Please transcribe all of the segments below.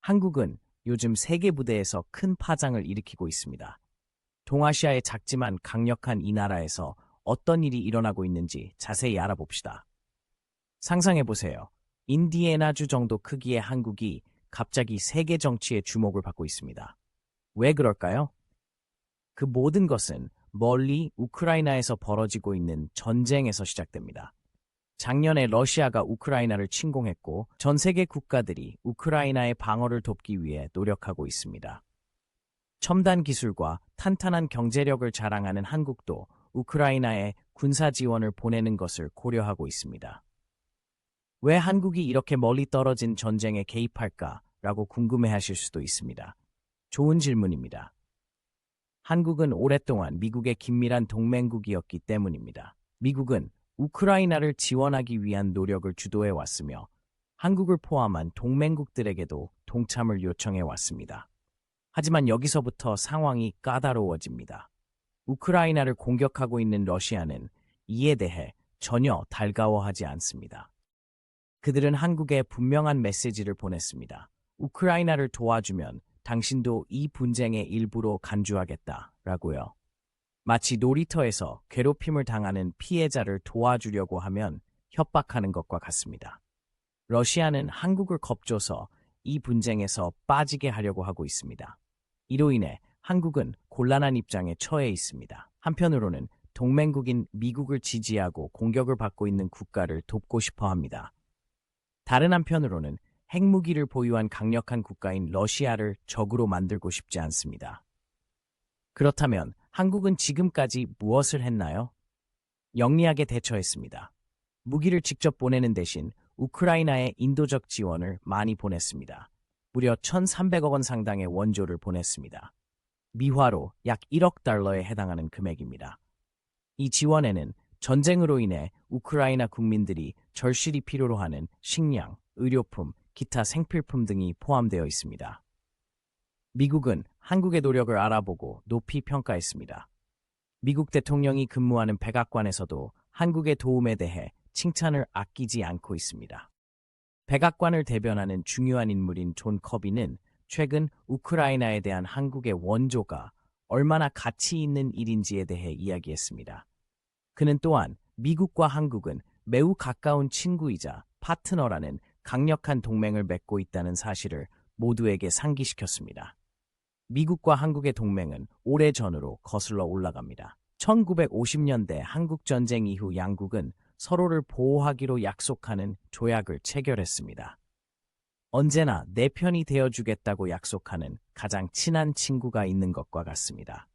한국은 요즘 세계 무대에서 큰 파장을 일으키고 있습니다. 동아시아의 작지만 강력한 이 나라에서 어떤 일이 일어나고 있는지 자세히 알아봅시다. 상상해보세요. 인디애나주 정도 크기의 한국이 갑자기 세계 정치의 주목을 받고 있습니다. 왜 그럴까요? 그 모든 것은 멀리 우크라이나에서 벌어지고 있는 전쟁에서 시작됩니다. 작년에 러시아가 우크라이나를 침공했고 전 세계 국가들이 우크라이나의 방어를 돕기 위해 노력하고 있습니다. 첨단 기술과 탄탄한 경제력을 자랑하는 한국도 우크라이나에 군사 지원을 보내는 것을 고려하고 있습니다. 왜 한국이 이렇게 멀리 떨어진 전쟁에 개입할까라고 궁금해하실 수도 있습니다. 좋은 질문입니다. 한국은 오랫동안 미국의 긴밀한 동맹국이었기 때문입니다. 미국은 우크라이나를 지원하기 위한 노력을 주도해 왔으며 한국을 포함한 동맹국들에게도 동참을 요청해 왔습니다. 하지만 여기서부터 상황이 까다로워집니다. 우크라이나를 공격하고 있는 러시아는 이에 대해 전혀 달가워하지 않습니다. 그들은 한국에 분명한 메시지를 보냈습니다. 우크라이나를 도와주면 당신도 이 분쟁의 일부로 간주하겠다라고요. 마치 놀이터에서 괴롭힘을 당하는 피해자를 도와주려고 하면 협박하는 것과 같습니다. 러시아는 한국을 겁줘서 이 분쟁에서 빠지게 하려고 하고 있습니다. 이로 인해 한국은 곤란한 입장에 처해 있습니다. 한편으로는 동맹국인 미국을 지지하고 공격을 받고 있는 국가를 돕고 싶어 합니다. 다른 한편으로는 핵무기를 보유한 강력한 국가인 러시아를 적으로 만들고 싶지 않습니다. 그렇다면 한국은 지금까지 무엇을 했나요? 영리하게 대처했습니다. 무기를 직접 보내는 대신 우크라이나에 인도적 지원을 많이 보냈습니다. 무려 1,300억 원 상당의 원조를 보냈습니다. 미화로 약 1억 달러에 해당하는 금액입니다. 이 지원에는 전쟁으로 인해 우크라이나 국민들이 절실히 필요로 하는 식량, 의료품, 기타 생필품 등이 포함되어 있습니다. 미국은 한국의 노력을 알아보고 높이 평가했습니다. 미국 대통령이 근무하는 백악관에서도 한국의 도움에 대해 칭찬을 아끼지 않고 있습니다. 백악관을 대변하는 중요한 인물인 존 커비는 최근 우크라이나에 대한 한국의 원조가 얼마나 가치 있는 일인지에 대해 이야기했습니다. 그는 또한 미국과 한국은 매우 가까운 친구이자 파트너라는 강력한 동맹을 맺고 있다는 사실을 모두에게 상기시켰습니다. 미국과 한국의 동맹은 오래전으로 거슬러 올라갑니다. 1950년대 한국전쟁 이후 양국은 서로를 보호하기로 약속하는 조약을 체결했습니다. 언제나 내 편이 되어주겠다고 약속하는 가장 친한 친구가 있는 것과 같습니다.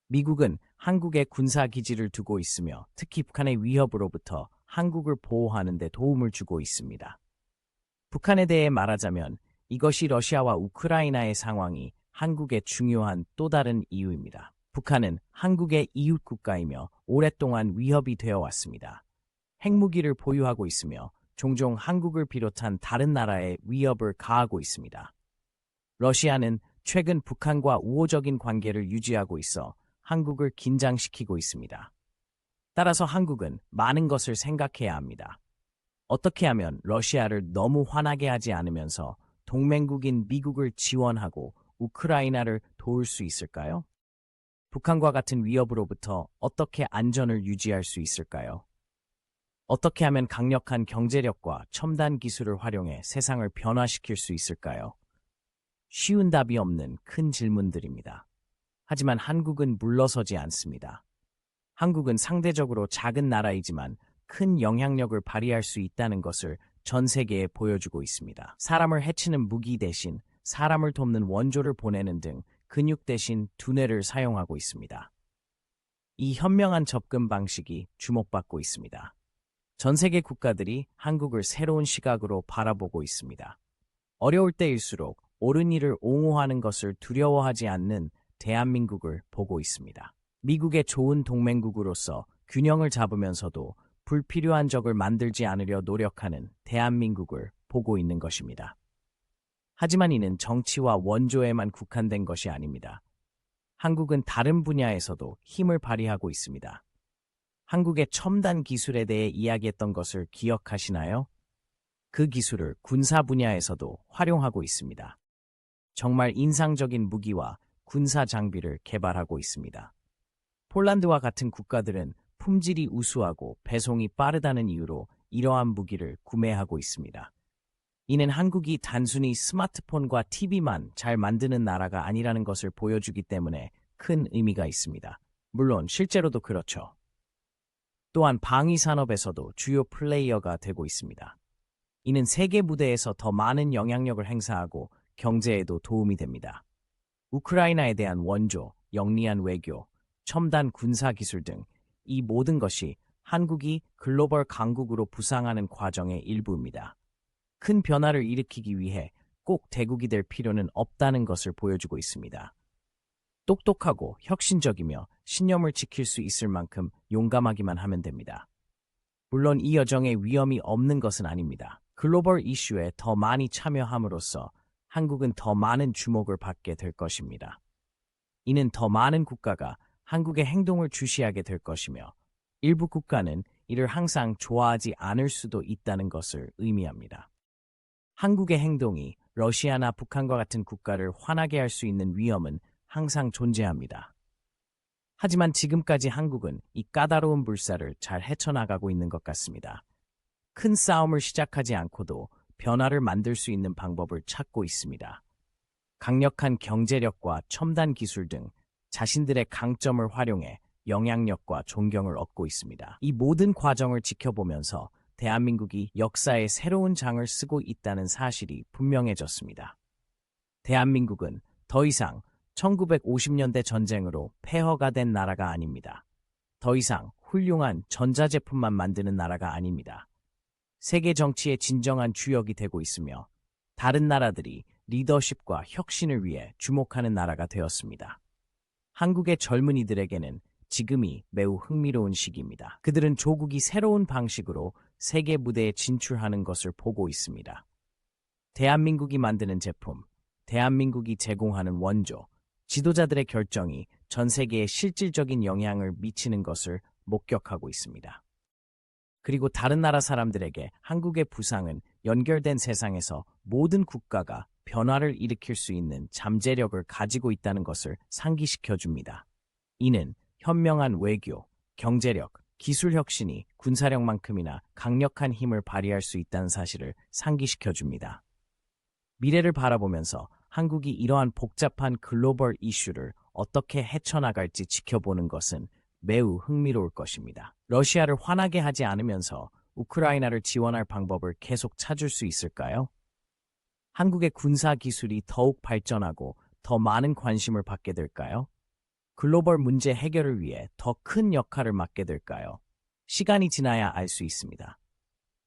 미국은 한국에 군사기지를 두고 있으며 특히 북한의 위협으로부터 한국을 보호하는 데 도움을 주고 있습니다. 북한에 대해 말하자면 이것이 러시아와 우크라이나의 상황이 한국의 중요한 또 다른 이유입니다. 북한은 한국의 이웃 국가이며 오랫동안 위협이 되어 왔습니다. 핵무기를 보유하고 있으며 종종 한국을 비롯한 다른 나라에 위협을 가하고 있습니다. 러시아는 최근 북한과 우호적인 관계를 유지하고 있어 한국을 긴장시키고 있습니다. 따라서 한국은 많은 것을 생각해야 합니다. 어떻게 하면 러시아를 너무 화나게 하지 않으면서 동맹국인 미국을 지원하고 우크라이나를 도울 수 있을까요? 북한과 같은 위협으로부터 어떻게 안전을 유지할 수 있을까요? 어떻게 하면 강력한 경제력과 첨단 기술을 활용해 세상을 변화시킬 수 있을까요? 쉬운 답이 없는 큰 질문들입니다. 하지만 한국은 물러서지 않습니다. 한국은 상대적으로 작은 나라이지만 큰 영향력을 발휘할 수 있다는 것을 전 세계에 보여주고 있습니다. 사람을 해치는 무기 대신 사람을 돕는 원조를 보내는 등 근육 대신 두뇌를 사용하고 있습니다. 이 현명한 접근 방식이 주목받고 있습니다. 전 세계 국가들이 한국을 새로운 시각으로 바라보고 있습니다. 어려울 때일수록 옳은 일을 옹호하는 것을 두려워하지 않는 대한민국을 보고 있습니다. 미국의 좋은 동맹국으로서 균형을 잡으면서도 불필요한 적을 만들지 않으려 노력하는 대한민국을 보고 있는 것입니다. 하지만 이는 정치와 원조에만 국한된 것이 아닙니다. 한국은 다른 분야에서도 힘을 발휘하고 있습니다. 한국의 첨단 기술에 대해 이야기했던 것을 기억하시나요? 그 기술을 군사 분야에서도 활용하고 있습니다. 정말 인상적인 무기와 군사 장비를 개발하고 있습니다. 폴란드와 같은 국가들은 품질이 우수하고 배송이 빠르다는 이유로 이러한 무기를 구매하고 있습니다. 이는 한국이 단순히 스마트폰과 TV만 잘 만드는 나라가 아니라는 것을 보여주기 때문에 큰 의미가 있습니다. 물론 실제로도 그렇죠. 또한 방위 산업에서도 주요 플레이어가 되고 있습니다. 이는 세계 무대에서 더 많은 영향력을 행사하고 경제에도 도움이 됩니다. 우크라이나에 대한 원조, 영리한 외교, 첨단 군사 기술 등 이 모든 것이 한국이 글로벌 강국으로 부상하는 과정의 일부입니다. 큰 변화를 일으키기 위해 꼭 대국이 될 필요는 없다는 것을 보여주고 있습니다. 똑똑하고 혁신적이며 신념을 지킬 수 있을 만큼 용감하기만 하면 됩니다. 물론 이 여정에 위험이 없는 것은 아닙니다. 글로벌 이슈에 더 많이 참여함으로써 한국은 더 많은 주목을 받게 될 것입니다. 이는 더 많은 국가가 한국의 행동을 주시하게 될 것이며 일부 국가는 이를 항상 좋아하지 않을 수도 있다는 것을 의미합니다. 한국의 행동이 러시아나 북한과 같은 국가를 화나게 할 수 있는 위험은 항상 존재합니다. 하지만 지금까지 한국은 이 까다로운 물살을 잘 헤쳐나가고 있는 것 같습니다. 큰 싸움을 시작하지 않고도 변화를 만들 수 있는 방법을 찾고 있습니다. 강력한 경제력과 첨단 기술 등 자신들의 강점을 활용해 영향력과 존경을 얻고 있습니다. 이 모든 과정을 지켜보면서 대한민국이 역사의 새로운 장을 쓰고 있다는 사실이 분명해졌습니다. 대한민국은 더 이상 1950년대 전쟁으로 폐허가 된 나라가 아닙니다. 더 이상 훌륭한 전자제품만 만드는 나라가 아닙니다. 세계 정치의 진정한 주역이 되고 있으며 다른 나라들이 리더십과 혁신을 위해 주목하는 나라가 되었습니다. 한국의 젊은이들에게는 지금이 매우 흥미로운 시기입니다. 그들은 조국이 새로운 방식으로 세계 무대에 진출하는 것을 보고 있습니다. 대한민국이 만드는 제품, 대한민국이 제공하는 원조, 지도자들의 결정이 전 세계에 실질적인 영향을 미치는 것을 목격하고 있습니다. 그리고 다른 나라 사람들에게 한국의 부상은 연결된 세상에서 모든 국가가 변화를 일으킬 수 있는 잠재력을 가지고 있다는 것을 상기시켜 줍니다. 이는 현명한 외교, 경제력, 기술 혁신이 군사력만큼이나 강력한 힘을 발휘할 수 있다는 사실을 상기시켜 줍니다. 미래를 바라보면서 한국이 이러한 복잡한 글로벌 이슈를 어떻게 헤쳐나갈지 지켜보는 것은 매우 흥미로울 것입니다. 러시아를 화나게 하지 않으면서 우크라이나를 지원할 방법을 계속 찾을 수 있을까요? 한국의 군사 기술이 더욱 발전하고 더 많은 관심을 받게 될까요? 글로벌 문제 해결을 위해 더 큰 역할을 맡게 될까요? 시간이 지나야 알 수 있습니다.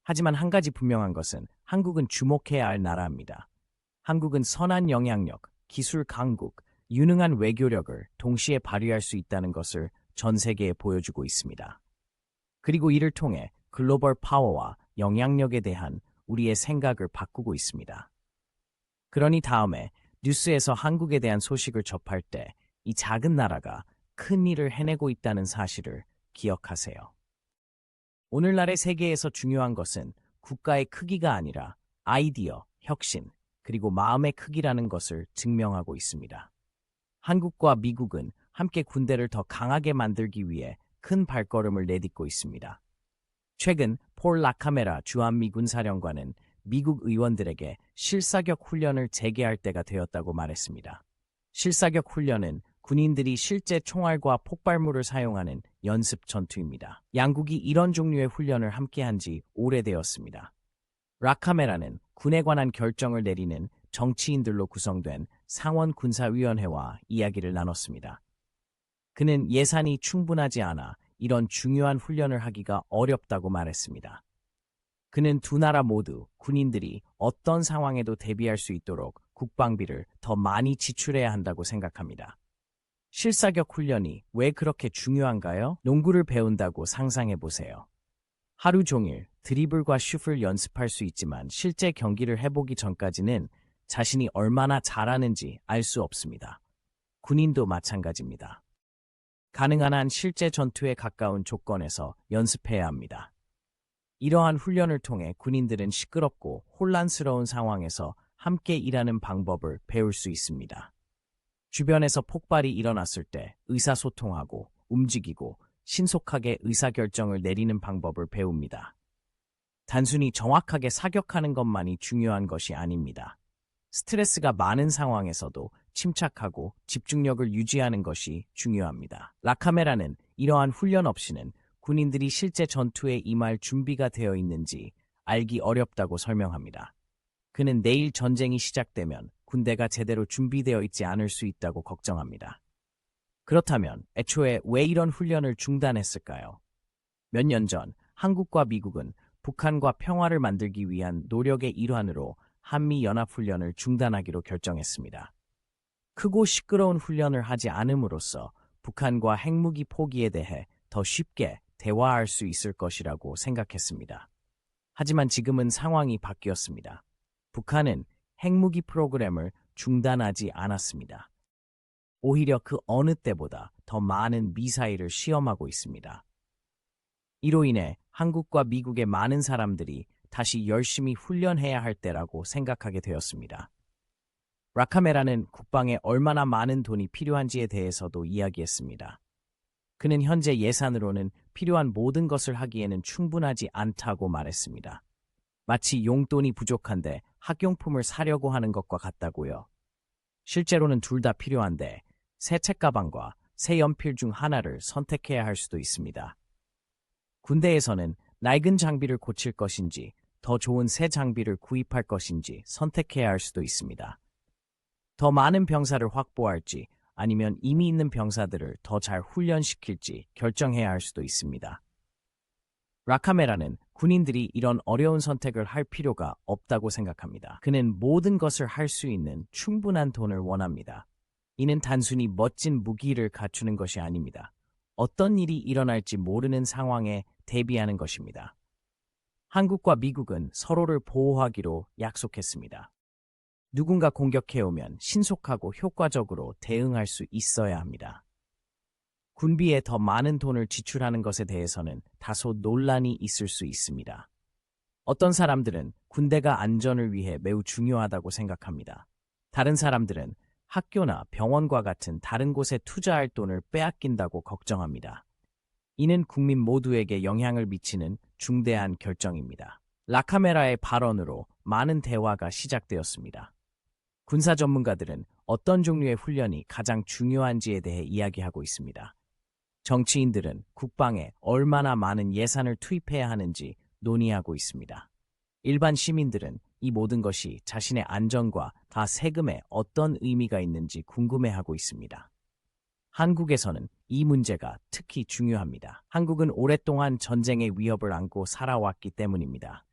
하지만 한 가지 분명한 것은 한국은 주목해야 할 나라입니다. 한국은 선한 영향력, 기술 강국, 유능한 외교력을 동시에 발휘할 수 있다는 것을 전 세계에 보여주고 있습니다. 그리고 이를 통해 글로벌 파워와 영향력에 대한 우리의 생각을 바꾸고 있습니다. 그러니 다음에 뉴스에서 한국에 대한 소식을 접할 때 이 작은 나라가 큰 일을 해내고 있다는 사실을 기억하세요. 오늘날의 세계에서 중요한 것은 국가의 크기가 아니라 아이디어, 혁신, 그리고 마음의 크기라는 것을 증명하고 있습니다. 한국과 미국은 함께 군대를 더 강하게 만들기 위해 큰 발걸음을 내딛고 있습니다. 최근 폴 라카메라 주한미군 사령관은 미국 의원들에게 실사격 훈련을 재개할 때가 되었다고 말했습니다. 실사격 훈련은 군인들이 실제 총알과 폭발물을 사용하는 연습 전투입니다. 양국이 이런 종류의 훈련을 함께한 지 오래되었습니다. 라카메라는 군에 관한 결정을 내리는 정치인들로 구성된 상원군사위원회와 이야기를 나눴습니다. 그는 예산이 충분하지 않아 이런 중요한 훈련을 하기가 어렵다고 말했습니다. 그는 두 나라 모두 군인들이 어떤 상황에도 대비할 수 있도록 국방비를 더 많이 지출해야 한다고 생각합니다. 실사격 훈련이 왜 그렇게 중요한가요? 농구를 배운다고 상상해 보세요. 하루 종일 드리블과 슛을 연습할 수 있지만 실제 경기를 해보기 전까지는 자신이 얼마나 잘하는지 알 수 없습니다. 군인도 마찬가지입니다. 가능한 한 실제 전투에 가까운 조건에서 연습해야 합니다. 이러한 훈련을 통해 군인들은 시끄럽고 혼란스러운 상황에서 함께 일하는 방법을 배울 수 있습니다. 주변에서 폭발이 일어났을 때 의사소통하고 움직이고 신속하게 의사결정을 내리는 방법을 배웁니다. 단순히 정확하게 사격하는 것만이 중요한 것이 아닙니다. 스트레스가 많은 상황에서도 침착하고 집중력을 유지하는 것이 중요합니다. 라카메라는 이러한 훈련 없이는 군인들이 실제 전투에 임할 준비가 되어 있는지 알기 어렵다고 설명합니다. 그는 내일 전쟁이 시작되면 군대가 제대로 준비되어 있지 않을 수 있다고 걱정합니다. 그렇다면 애초에 왜 이런 훈련을 중단했을까요? 몇 년 전 한국과 미국은 북한과 평화를 만들기 위한 노력의 일환으로 한미연합훈련을 중단하기로 결정했습니다. 크고 시끄러운 훈련을 하지 않음으로써 북한과 핵무기 포기에 대해 더 쉽게 대화할 수 있을 것이라고 생각했습니다. 하지만 지금은 상황이 바뀌었습니다. 북한은 핵무기 프로그램을 중단하지 않았습니다. 오히려 그 어느 때보다 더 많은 미사일을 시험하고 있습니다. 이로 인해 한국과 미국의 많은 사람들이 다시 열심히 훈련해야 할 때라고 생각하게 되었습니다. 라카메라는 국방에 얼마나 많은 돈이 필요한지에 대해서도 이야기했습니다. 그는 현재 예산으로는 필요한 모든 것을 하기에는 충분하지 않다고 말했습니다. 마치 용돈이 부족한데 학용품을 사려고 하는 것과 같다고요. 실제로는 둘 다 필요한데 새 책가방과 새 연필 중 하나를 선택해야 할 수도 있습니다. 군대에서는 낡은 장비를 고칠 것인지 더 좋은 새 장비를 구입할 것인지 선택해야 할 수도 있습니다. 더 많은 병사를 확보할지 아니면 이미 있는 병사들을 더 잘 훈련시킬지 결정해야 할 수도 있습니다. 라카메라는 군인들이 이런 어려운 선택을 할 필요가 없다고 생각합니다. 그는 모든 것을 할 수 있는 충분한 돈을 원합니다. 이는 단순히 멋진 무기를 갖추는 것이 아닙니다. 어떤 일이 일어날지 모르는 상황에 대비하는 것입니다. 한국과 미국은 서로를 보호하기로 약속했습니다. 누군가 공격해오면 신속하고 효과적으로 대응할 수 있어야 합니다. 군비에 더 많은 돈을 지출하는 것에 대해서는 다소 논란이 있을 수 있습니다. 어떤 사람들은 군대가 안전을 위해 매우 중요하다고 생각합니다. 다른 사람들은 학교나 병원과 같은 다른 곳에 투자할 돈을 빼앗긴다고 걱정합니다. 이는 국민 모두에게 영향을 미치는 중대한 결정입니다. 라카메라의 발언으로 많은 대화가 시작되었습니다. 군사 전문가들은 어떤 종류의 훈련이 가장 중요한지에 대해 이야기하고 있습니다. 정치인들은 국방에 얼마나 많은 예산을 투입해야 하는지 논의하고 있습니다. 일반 시민들은 이 모든 것이 자신의 안전과 다 세금에 어떤 의미가 있는지 궁금해하고 있습니다. 한국에서는 이 문제가 특히 중요합니다. 한국은 오랫동안 전쟁의 위협을 안고 살아왔기 때문입니다.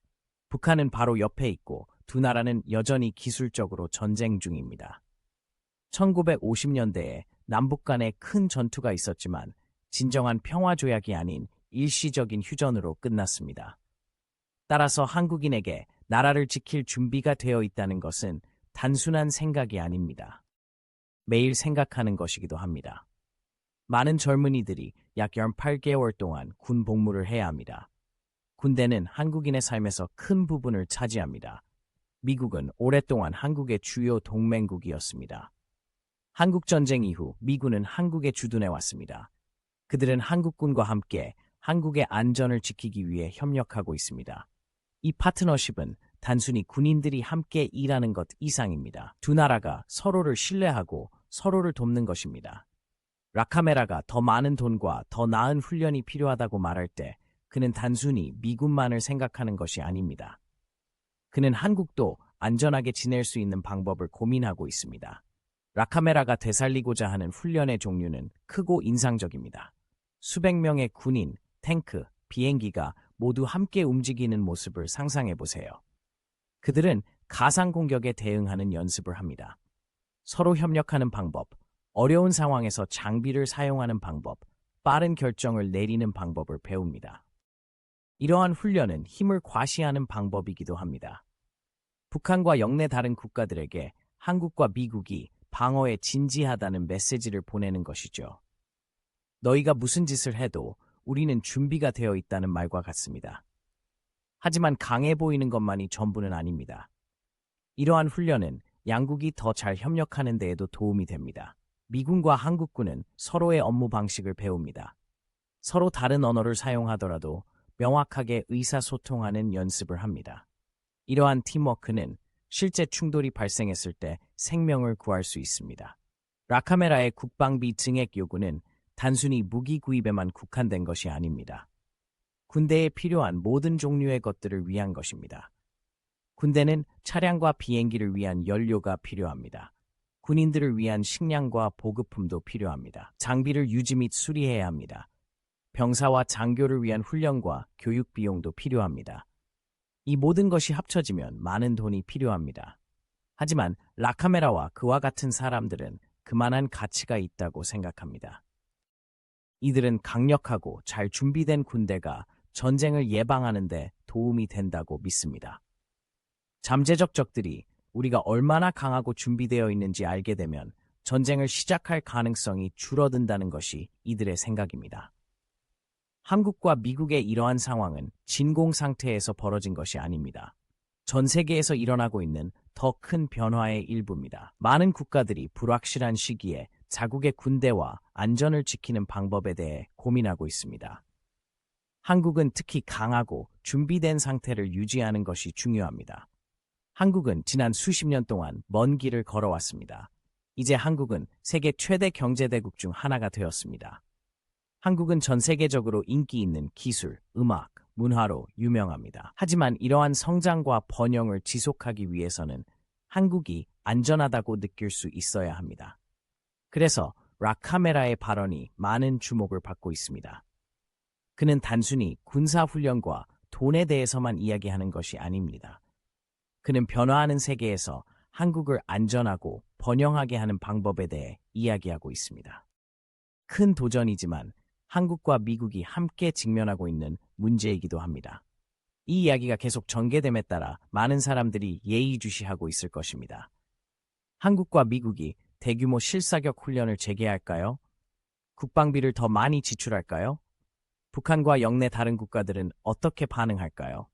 북한은 바로 옆에 있고 두 나라는 여전히 기술적으로 전쟁 중입니다. 1950년대에 남북 간에 큰 전투가 있었지만 진정한 평화조약이 아닌 일시적인 휴전으로 끝났습니다. 따라서 한국인에게 나라를 지킬 준비가 되어 있다는 것은 단순한 생각이 아닙니다. 매일 생각하는 것이기도 합니다. 많은 젊은이들이 약 18개월 동안 군 복무를 해야 합니다. 군대는 한국인의 삶에서 큰 부분을 차지합니다. 미국은 오랫동안 한국의 주요 동맹국이었습니다. 한국전쟁 이후 미군은 한국에 주둔해 왔습니다. 그들은 한국군과 함께 한국의 안전을 지키기 위해 협력하고 있습니다. 이 파트너십은 단순히 군인들이 함께 일하는 것 이상입니다. 두 나라가 서로를 신뢰하고 서로를 돕는 것입니다. 라카메라가 더 많은 돈과 더 나은 훈련이 필요하다고 말할 때 그는 단순히 미군만을 생각하는 것이 아닙니다. 그는 한국도 안전하게 지낼 수 있는 방법을 고민하고 있습니다. 라카메라가 되살리고자 하는 훈련의 종류는 크고 인상적입니다. 수백 명의 군인, 탱크, 비행기가 모두 함께 움직이는 모습을 상상해 보세요. 그들은 가상 공격에 대응하는 연습을 합니다. 서로 협력하는 방법, 어려운 상황에서 장비를 사용하는 방법, 빠른 결정을 내리는 방법을 배웁니다. 이러한 훈련은 힘을 과시하는 방법이기도 합니다. 북한과 영내 다른 국가들에게 한국과 미국이 방어에 진지하다는 메시지를 보내는 것이죠. 너희가 무슨 짓을 해도 우리는 준비가 되어 있다는 말과 같습니다. 하지만 강해 보이는 것만이 전부는 아닙니다. 이러한 훈련은 양국이 더 잘 협력하는 데에도 도움이 됩니다. 미군과 한국군은 서로의 업무 방식을 배웁니다. 서로 다른 언어를 사용하더라도 명확하게 의사소통하는 연습을 합니다. 이러한 팀워크는 실제 충돌이 발생했을 때 생명을 구할 수 있습니다. 라카메라의 국방비 증액 요구는 단순히 무기 구입에만 국한된 것이 아닙니다. 군대에 필요한 모든 종류의 것들을 위한 것입니다. 군대는 차량과 비행기를 위한 연료가 필요합니다. 군인들을 위한 식량과 보급품도 필요합니다. 장비를 유지 및 수리해야 합니다. 병사와 장교를 위한 훈련과 교육 비용도 필요합니다. 이 모든 것이 합쳐지면 많은 돈이 필요합니다. 하지만 라카메라와 그와 같은 사람들은 그만한 가치가 있다고 생각합니다. 이들은 강력하고 잘 준비된 군대가 전쟁을 예방하는 데 도움이 된다고 믿습니다. 잠재적 적들이 우리가 얼마나 강하고 준비되어 있는지 알게 되면 전쟁을 시작할 가능성이 줄어든다는 것이 이들의 생각입니다. 한국과 미국의 이러한 상황은 진공 상태에서 벌어진 것이 아닙니다. 전 세계에서 일어나고 있는 더 큰 변화의 일부입니다. 많은 국가들이 불확실한 시기에 자국의 군대와 안전을 지키는 방법에 대해 고민하고 있습니다. 한국은 특히 강하고 준비된 상태를 유지하는 것이 중요합니다. 한국은 지난 수십 년 동안 먼 길을 걸어왔습니다. 이제 한국은 세계 최대 경제대국 중 하나가 되었습니다. 한국은 전 세계적으로 인기 있는 기술, 음악, 문화로 유명합니다. 하지만 이러한 성장과 번영을 지속하기 위해서는 한국이 안전하다고 느낄 수 있어야 합니다. 그래서 라카메라의 발언이 많은 주목을 받고 있습니다. 그는 단순히 군사훈련과 돈에 대해서만 이야기하는 것이 아닙니다. 그는 변화하는 세계에서 한국을 안전하고 번영하게 하는 방법에 대해 이야기하고 있습니다. 큰 도전이지만 한국과 미국이 함께 직면하고 있는 문제이기도 합니다. 이 이야기가 계속 전개됨에 따라 많은 사람들이 예의주시하고 있을 것입니다. 한국과 미국이 대규모 실사격 훈련을 재개할까요? 국방비를 더 많이 지출할까요? 북한과 영내 다른 국가들은 어떻게 반응할까요?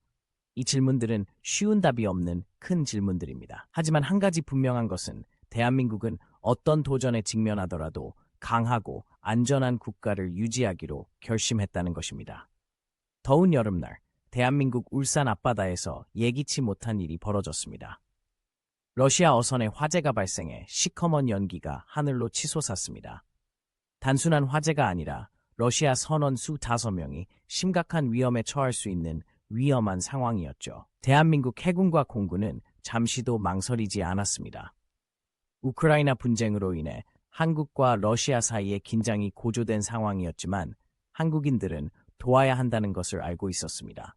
이 질문들은 쉬운 답이 없는 큰 질문들입니다. 하지만 한 가지 분명한 것은 대한민국은 어떤 도전에 직면하더라도 강하고 안전한 국가를 유지하기로 결심했다는 것입니다. 더운 여름날, 대한민국 울산 앞바다에서 예기치 못한 일이 벌어졌습니다. 러시아 어선에 화재가 발생해 시커먼 연기가 하늘로 치솟았습니다. 단순한 화재가 아니라 러시아 선원 수 5명이 심각한 위험에 처할 수 있는 위험한 상황이었죠. 대한민국 해군과 공군은 잠시도 망설이지 않았습니다. 우크라이나 분쟁으로 인해 한국과 러시아 사이의 긴장이 고조된 상황이었지만 한국인들은 도와야 한다는 것을 알고 있었습니다.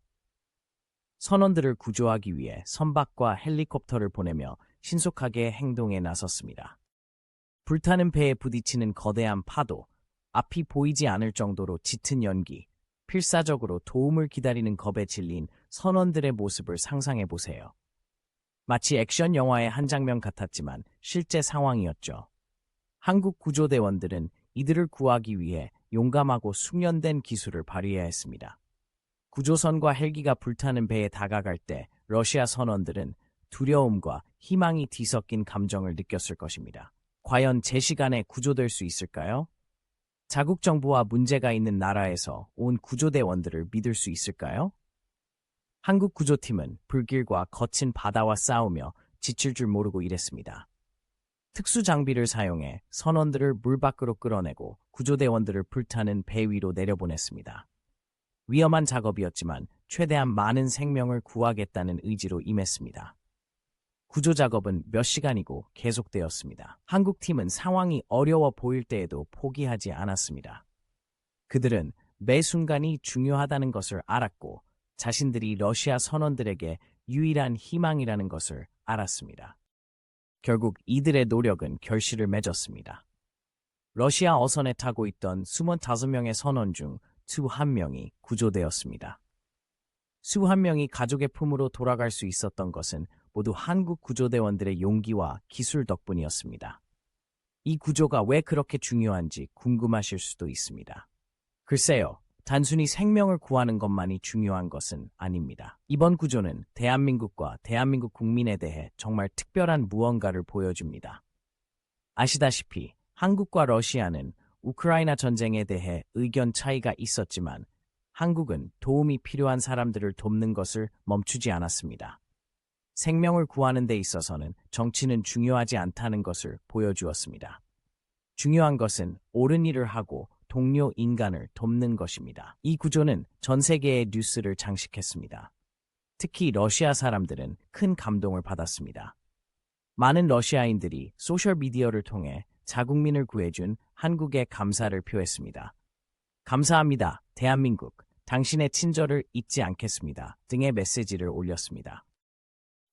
선원들을 구조하기 위해 선박과 헬리콥터를 보내며 신속하게 행동에 나섰습니다. 불타는 배에 부딪히는 거대한 파도, 앞이 보이지 않을 정도로 짙은 연기, 필사적으로 도움을 기다리는 겁에 질린 선원들의 모습을 상상해 보세요. 마치 액션 영화의 한 장면 같았지만 실제 상황이었죠. 한국 구조대원들은 이들을 구하기 위해 용감하고 숙련된 기술을 발휘해야 했습니다. 구조선과 헬기가 불타는 배에 다가갈 때 러시아 선원들은 두려움과 희망이 뒤섞인 감정을 느꼈을 것입니다. 과연 제 시간에 구조될 수 있을까요? 자국 정부와 문제가 있는 나라에서 온 구조대원들을 믿을 수 있을까요? 한국 구조팀은 불길과 거친 바다와 싸우며 지칠 줄 모르고 일했습니다. 특수 장비를 사용해 선원들을 물 밖으로 끌어내고 구조대원들을 불타는 배 위로 내려보냈습니다. 위험한 작업이었지만 최대한 많은 생명을 구하겠다는 의지로 임했습니다. 구조 작업은 몇 시간이고 계속되었습니다. 한국 팀은 상황이 어려워 보일 때에도 포기하지 않았습니다. 그들은 매 순간이 중요하다는 것을 알았고 자신들이 러시아 선원들에게 유일한 희망이라는 것을 알았습니다. 결국 이들의 노력은 결실을 맺었습니다. 러시아 어선에 타고 있던 25명의 선원 중 21명이 구조되었습니다. 21명이 가족의 품으로 돌아갈 수 있었던 것은 모두 한국 구조대원들의 용기와 기술 덕분이었습니다. 이 구조가 왜 그렇게 중요한지 궁금하실 수도 있습니다. 글쎄요, 단순히 생명을 구하는 것만이 중요한 것은 아닙니다. 이번 구조는 대한민국과 대한민국 국민에 대해 정말 특별한 무언가를 보여줍니다. 아시다시피 한국과 러시아는 우크라이나 전쟁에 대해 의견 차이가 있었지만 한국은 도움이 필요한 사람들을 돕는 것을 멈추지 않았습니다. 생명을 구하는 데 있어서는 정치는 중요하지 않다는 것을 보여주었습니다. 중요한 것은 옳은 일을 하고 동료 인간을 돕는 것입니다. 이 구조는 전 세계의 뉴스를 장식했습니다. 특히 러시아 사람들은 큰 감동을 받았습니다. 많은 러시아인들이 소셜미디어를 통해 자국민을 구해준 한국에 감사를 표했습니다. 감사합니다, 대한민국. 당신의 친절을 잊지 않겠습니다. 등의 메시지를 올렸습니다.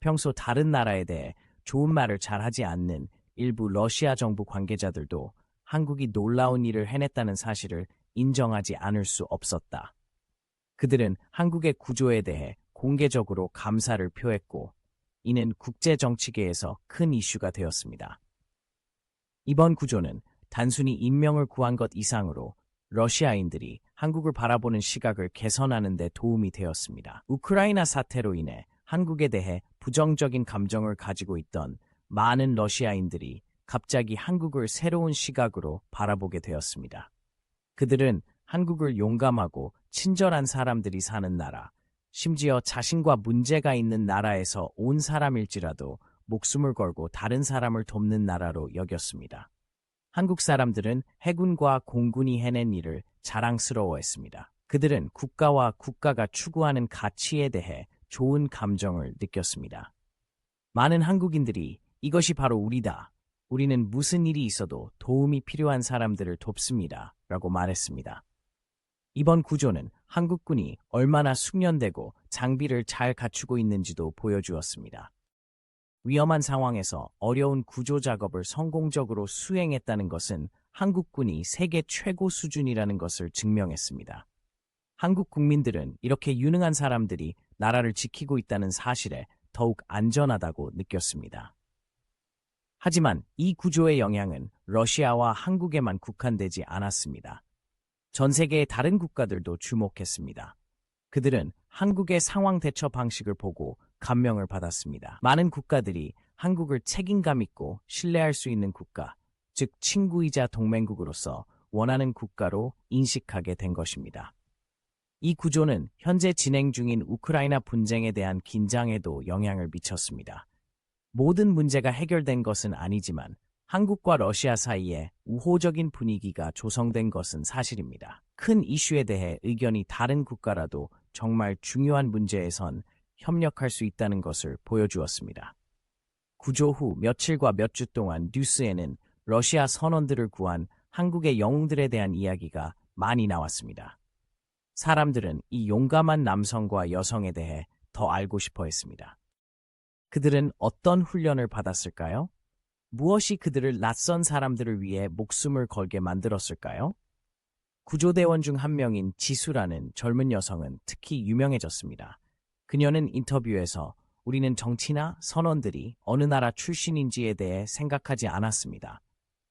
평소 다른 나라에 대해 좋은 말을 잘하지 않는 일부 러시아 정부 관계자들도 한국이 놀라운 일을 해냈다는 사실을 인정하지 않을 수 없었다. 그들은 한국의 구조에 대해 공개적으로 감사를 표했고, 이는 국제 정치계에서 큰 이슈가 되었습니다. 이번 구조는 단순히 인명을 구한 것 이상으로 러시아인들이 한국을 바라보는 시각을 개선하는 데 도움이 되었습니다. 우크라이나 사태로 인해 한국에 대해 부정적인 감정을 가지고 있던 많은 러시아인들이 갑자기 한국을 새로운 시각으로 바라보게 되었습니다. 그들은 한국을 용감하고 친절한 사람들이 사는 나라, 심지어 자신과 문제가 있는 나라에서 온 사람일지라도 목숨을 걸고 다른 사람을 돕는 나라로 여겼습니다. 한국 사람들은 해군과 공군이 해낸 일을 자랑스러워했습니다. 그들은 국가와 국가가 추구하는 가치에 대해 좋은 감정을 느꼈습니다. 많은 한국인들이 이것이 바로 우리다. 우리는 무슨 일이 있어도 도움이 필요한 사람들을 돕습니다. 라고 말했습니다. 이번 구조는 한국군이 얼마나 숙련되고 장비를 잘 갖추고 있는지도 보여주었습니다. 위험한 상황에서 어려운 구조 작업을 성공적으로 수행했다는 것은 한국군이 세계 최고 수준이라는 것을 증명했습니다. 한국 국민들은 이렇게 유능한 사람들이 나라를 지키고 있다는 사실에 더욱 안전하다고 느꼈습니다. 하지만 이 구조의 영향은 러시아와 한국에만 국한되지 않았습니다. 전 세계의 다른 국가들도 주목했습니다. 그들은 한국의 상황 대처 방식을 보고 감명을 받았습니다. 많은 국가들이 한국을 책임감 있고 신뢰할 수 있는 국가, 즉 친구이자 동맹국으로서 원하는 국가로 인식하게 된 것입니다. 이 구조는 현재 진행 중인 우크라이나 분쟁에 대한 긴장에도 영향을 미쳤습니다. 모든 문제가 해결된 것은 아니지만 한국과 러시아 사이에 우호적인 분위기가 조성된 것은 사실입니다. 큰 이슈에 대해 의견이 다른 국가라도 정말 중요한 문제에선 협력할 수 있다는 것을 보여주었습니다. 구조 후 며칠과 몇 주 동안 뉴스에는 러시아 선원들을 구한 한국의 영웅들에 대한 이야기가 많이 나왔습니다. 사람들은 이 용감한 남성과 여성에 대해 더 알고 싶어 했습니다. 그들은 어떤 훈련을 받았을까요? 무엇이 그들을 낯선 사람들을 위해 목숨을 걸게 만들었을까요? 구조대원 중 한 명인 지수라는 젊은 여성은 특히 유명해졌습니다. 그녀는 인터뷰에서 우리는 정치나 선원들이 어느 나라 출신인지에 대해 생각하지 않았습니다.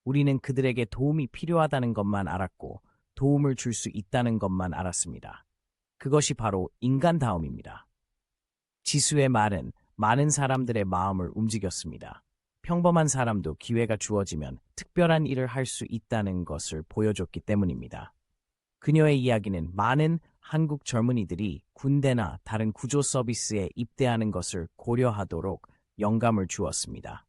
우리는 그들에게 도움이 필요하다는 것만 알았고 도움을 줄 수 있다는 것만 알았습니다. 그것이 바로 인간다움입니다. 지수의 말은 많은 사람들의 마음을 움직였습니다. 평범한 사람도 기회가 주어지면 특별한 일을 할 수 있다는 것을 보여줬기 때문입니다. 그녀의 이야기는 많은 한국 젊은이들이 군대나 다른 구조 서비스에 입대하는 것을 고려하도록 영감을 주었습니다.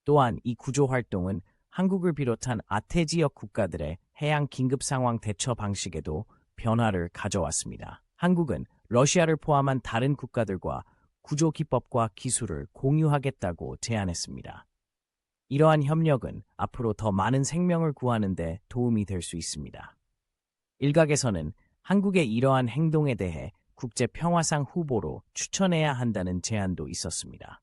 또한 이 구조 활동은 한국을 비롯한 아태 지역 국가들의 해양 긴급 상황 대처 방식에도 변화를 가져왔습니다. 한국은 러시아를 포함한 다른 국가들과 구조 기법과 기술을 공유하겠다고 제안했습니다. 이러한 협력은 앞으로 더 많은 생명을 구하는 데 도움이 될 수 있습니다. 일각에서는 한국의 이러한 행동에 대해 국제평화상 후보로 추천해야 한다는 제안도 있었습니다.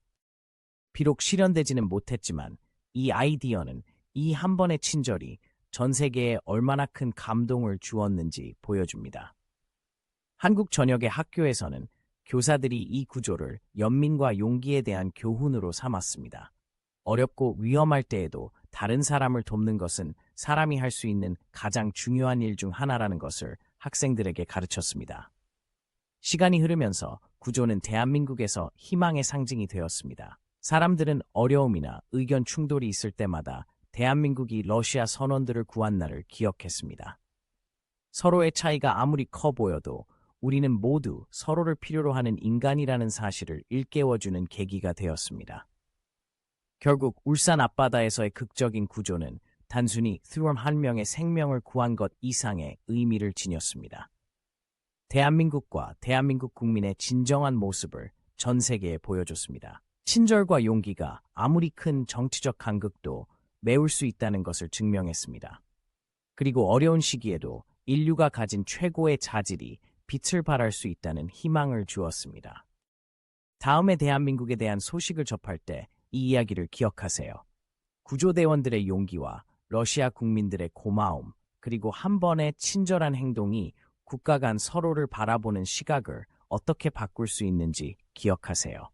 비록 실현되지는 못했지만 이 아이디어는 이 한 번의 친절이 전 세계에 얼마나 큰 감동을 주었는지 보여줍니다. 한국 전역의 학교에서는 교사들이 이 구조를 연민과 용기에 대한 교훈으로 삼았습니다. 어렵고 위험할 때에도 다른 사람을 돕는 것은 사람이 할 수 있는 가장 중요한 일 중 하나라는 것을 학생들에게 가르쳤습니다. 시간이 흐르면서 구조는 대한민국에서 희망의 상징이 되었습니다. 사람들은 어려움이나 의견 충돌이 있을 때마다 대한민국이 러시아 선원들을 구한 날을 기억했습니다. 서로의 차이가 아무리 커 보여도 우리는 모두 서로를 필요로 하는 인간이라는 사실을 일깨워주는 계기가 되었습니다. 결국 울산 앞바다에서의 극적인 구조는 단순히 수험 한 명의 생명을 구한 것 이상의 의미를 지녔습니다. 대한민국과 대한민국 국민의 진정한 모습을 전 세계에 보여줬습니다. 친절과 용기가 아무리 큰 정치적 간극도 메울 수 있다는 것을 증명했습니다. 그리고 어려운 시기에도 인류가 가진 최고의 자질이 빛을 발할 수 있다는 희망을 주었습니다. 다음에 대한민국에 대한 소식을 접할 때 이 이야기를 기억하세요. 구조대원들의 용기와 러시아 국민들의 고마움, 그리고 한 번의 친절한 행동이 국가 간 서로를 바라보는 시각을 어떻게 바꿀 수 있는지 기억하세요.